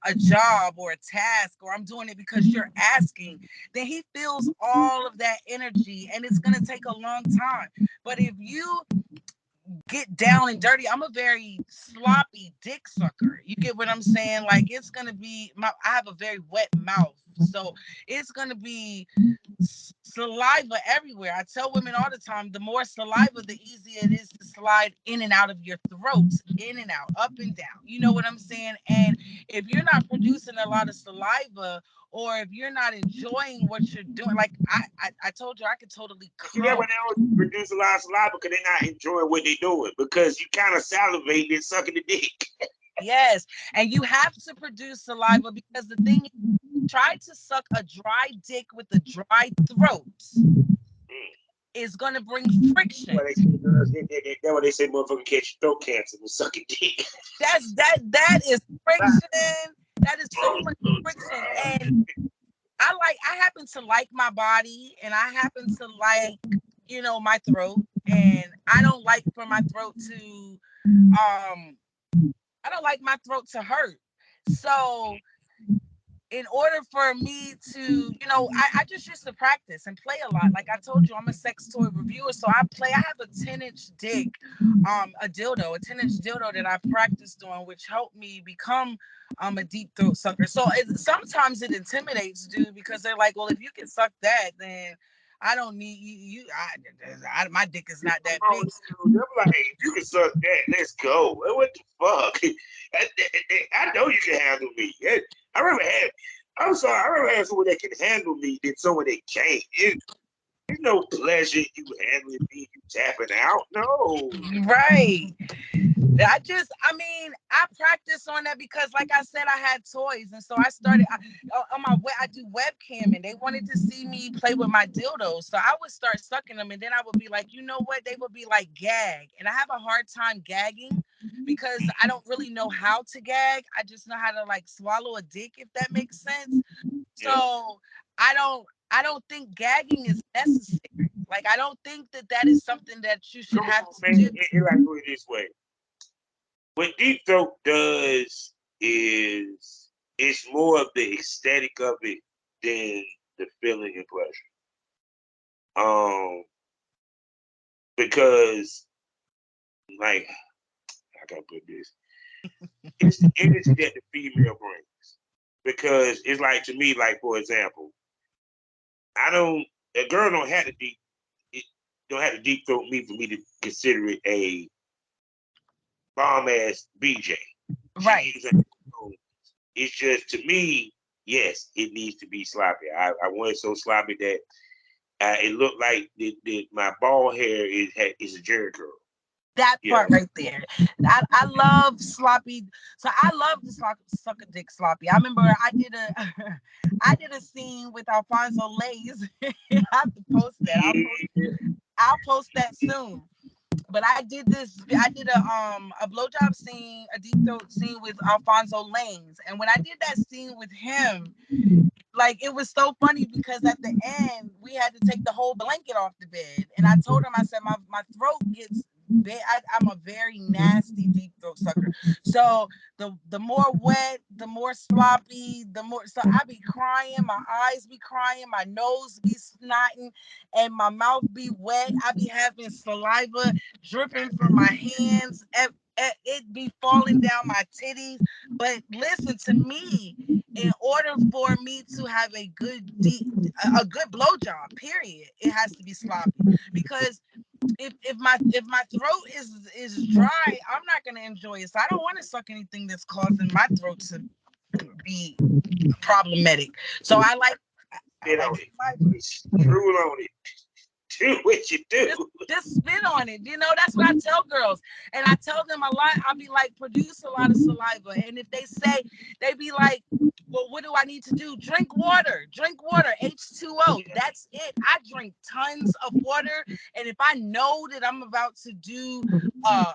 Speaker 2: a job or a task, or I'm doing it because you're asking, then he feels all of that energy and it's going to take a long time. But if you get down and dirty, I'm a very sloppy dick sucker. You get what I'm saying? Like, it's gonna be I have a very wet mouth, so it's gonna be saliva everywhere. I tell women all the time, the more saliva, the easier it is to slide in and out of your throat, in and out, up and down. You know what I'm saying? And if you're not producing a lot of saliva, or if you're not enjoying what you're doing, like I told you, I could totally
Speaker 1: See that
Speaker 2: come.
Speaker 1: when they don't produce a lot of saliva because they're not enjoying what they're doing because you kind of salivate and sucking the dick.
Speaker 2: Yes, and you have to produce saliva because the thing is, try to suck a dry dick with a dry throat is going to bring friction.
Speaker 1: That's why they say motherfucker catch throat cancer with sucking dick.
Speaker 2: That is friction. That is so much friction. And I happen to like my body and I happen to like, my throat. and I don't like for my throat to I don't like my throat to hurt. So in order for me to, I just used to practice and play a lot. Like I told you, I'm a sex toy reviewer, so I have a 10-inch dick, a dildo, a 10-inch dildo that I've practiced on, which helped me become a deep throat sucker. So sometimes it intimidates dude because they're like, well, if you can suck that, then I don't need my dick is not that big.
Speaker 1: I'm like, hey, you can suck that. Let's go. What the fuck? I know you can handle me. I remember having. I'm sorry. I remember having someone that can handle me than someone that can't. There's no pleasure you handling me. You tapping out. No.
Speaker 2: Right. I practiced on that because, like I said, I had toys, and so I started on my way. I do webcam, and they wanted to see me play with my dildos, so I would start sucking them, and then I would be like, you know what? They would be like gag, and I have a hard time gagging because I don't really know how to gag. I just know how to like swallow a dick, if that makes sense.
Speaker 1: Yeah.
Speaker 2: So I don't think gagging is necessary. Like I don't think that is something that you should
Speaker 1: Come
Speaker 2: have
Speaker 1: on,
Speaker 2: to
Speaker 1: man.
Speaker 2: do.
Speaker 1: Like put it this way. What deep throat does is it's more of the aesthetic of it than the feeling and pleasure. Because like I gotta put this, it's the energy that the female brings. Because it's like to me, like for example, I don't a girl don't have to deep it don't have to deep throat me for me to consider it a bomb ass BJ.
Speaker 2: Right.
Speaker 1: It's just to me, yes, it needs to be sloppy. I want it so sloppy that it looked like my bald hair is a Jerry curl.
Speaker 2: That
Speaker 1: Yeah.
Speaker 2: part right there. I love sloppy. So I love the suck a dick sloppy. I remember I did a I did a scene with Alfonso Lays. I have to post that. I'll post that soon. But I did a blowjob scene, a deep throat scene with Alfonso Lanes. And when I did that scene with him, like it was so funny because at the end we had to take the whole blanket off the bed, and I told him, I said my throat gets bad. I'm a very nasty deep throat sucker, so the more wet, the more sloppy, the more, so I be crying, my eyes be crying, my nose be snotting, and my mouth be wet. I be having saliva dripping from my hands, and it be falling down my titties. But listen to me, in order for me to have a good blowjob, period, it has to be sloppy. Because if my throat is dry, I'm not gonna enjoy it. So I don't want to suck anything that's causing my throat to be problematic. So I
Speaker 1: Spit
Speaker 2: like
Speaker 1: on
Speaker 2: saliva.
Speaker 1: it. Drool on it. Do what you do.
Speaker 2: Just spit on it. That's what I tell girls. And I tell them a lot. I'll be like, produce a lot of saliva. And if they say, they be like, well, what do I need to do? Drink water. Drink water. H2O. That's it. I drink tons of water. And if I know that I'm about to do a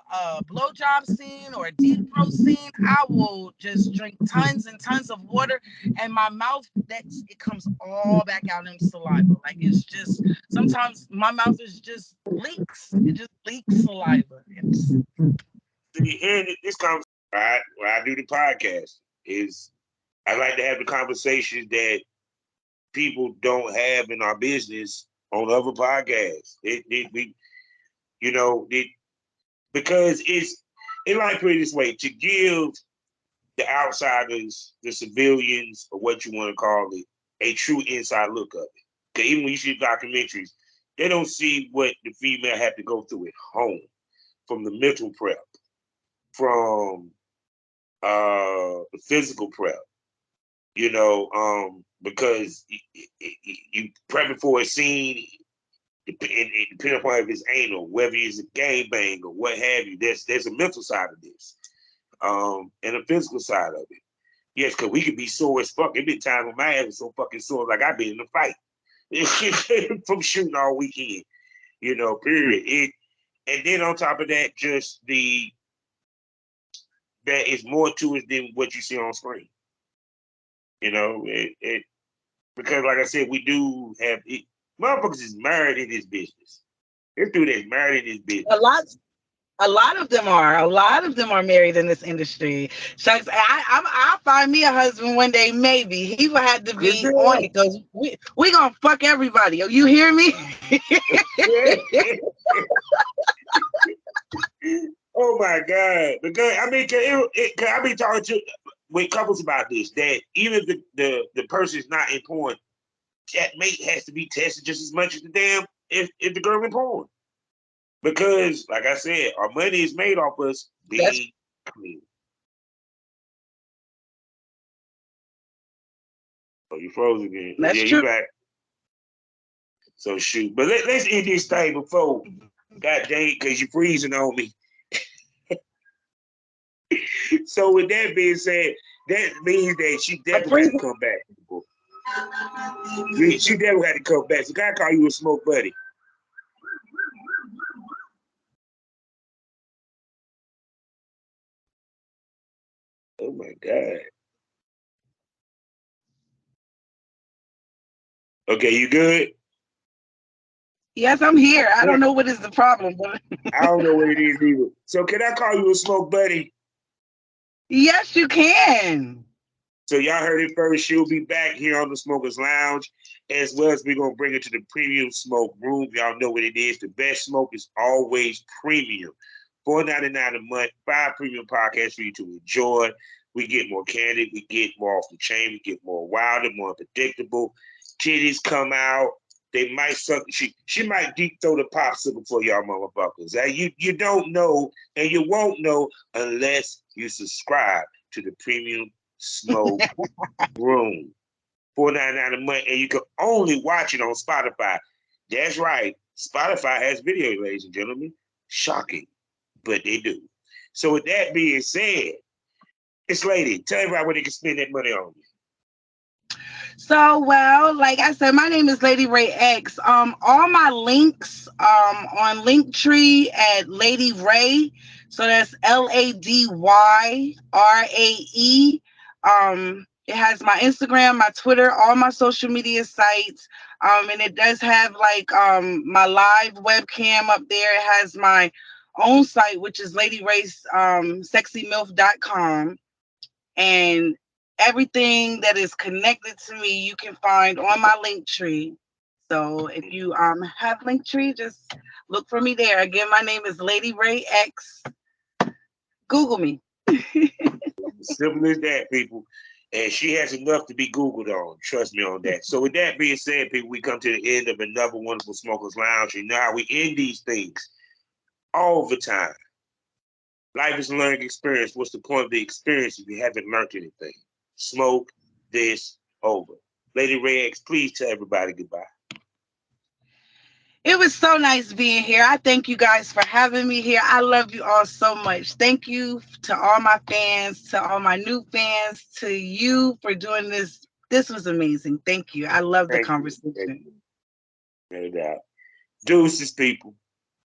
Speaker 2: blowjob scene or a deep throat scene, I will just drink tons and tons of water. And my mouth, it comes all back out in saliva. Like it's just, sometimes my mouth is just leaks. It just leaks saliva.
Speaker 1: See, here this conversation, right, when I do the podcast, is I like to have the conversations that people don't have in our business on other podcasts. We, you know, because it like put it this way, to give the outsiders, the civilians, or what you want to call it, a true inside look of it. Because even when you see documentaries, they don't see what the female had to go through at home, from the mental prep, from the physical prep, because you prepping for a scene, depending upon if it's anal, whether it's a game bang or what have you, there's a mental side of this, and a physical side of it. Yes, because we could be sore as fuck. It been times when my ass is so fucking sore, like I've been in a fight from shooting all weekend, period. And then on top of that, just that is more to it than what you see on screen. Because like I said, we do have it. Motherfuckers is married in this business. This dude is married in this bitch.
Speaker 2: A lot. A lot of them are. A lot of them are married in this industry. Shucks, I'll find me a husband one day. Maybe he will have to
Speaker 1: Good
Speaker 2: be on
Speaker 1: girl.
Speaker 2: it because we gonna fuck everybody. Oh, you hear me?
Speaker 1: Oh my God. Because I mean, cause I be talking to with couples about this, that even if the person is not in porn, that mate has to be tested just as much as the damn if the girl in porn. Because, like I said, our money is made off us
Speaker 2: That's
Speaker 1: being clean. Oh, you froze again. Oh,
Speaker 2: that's
Speaker 1: yeah, you
Speaker 2: true.
Speaker 1: back. So shoot. But let's end this thing before, God dang it, because you're freezing on me. So with that being said, that means that she
Speaker 2: I'm
Speaker 1: definitely had to
Speaker 2: freezing.
Speaker 1: come back. She definitely had to come back. So gotta call you a smoke buddy. Oh my God. Okay, you good?
Speaker 2: Yes, I'm here. I don't know what is the problem, but
Speaker 1: I don't know what it is either. So can I call you a smoke buddy?
Speaker 2: yes, you can.
Speaker 1: So y'all heard it first. She'll be back here on the Smokers Lounge, as well as we're gonna bring her to the premium smoke room. Y'all know what it is. The best smoke is always premium. $4.99 a month, 5 premium podcasts for you to enjoy. We get more candid, we get more off the chain, we get more wilder, more unpredictable. Titties come out. They might suck. She might deep throw the popsicle for y'all motherfuckers. You don't know, and you won't know unless you subscribe to the premium smoke room. $4.99 a month, and you can only watch it on Spotify. That's right. Spotify has video, ladies and gentlemen. Shocking, but they do. So with that being said, this lady, tell everybody where they can spend that money on.
Speaker 2: So, well, like I said, my name is Lady Rae X. All my links on Linktree at Lady Rae. So that's LadyRae. It has my Instagram, my Twitter, all my social media sites. And it does have like my live webcam up there. It has my own site, which is LadyRaeSexyMilf.com. And everything that is connected to me you can find on my link tree. So if you have link tree, just look for me there. Again, my name is Lady Rae X. Google me.
Speaker 1: Simple as that, people. And she has enough to be Googled on. Trust me on that. So with that being said, people, we come to the end of another wonderful Smokers Lounge. You know how we end these things all the time. Life is a learning experience. What's the point of the experience if you haven't learned anything? Smoke this over. Lady Rae X, please tell everybody goodbye.
Speaker 2: It was so nice being here. I thank you guys for having me here. I love you all so much. Thank you to all my fans, to all my new fans, to you for doing this. This was amazing. Thank you. I love the
Speaker 1: Thank you. Thank
Speaker 2: conversation.
Speaker 1: you. No doubt. Deuces, people.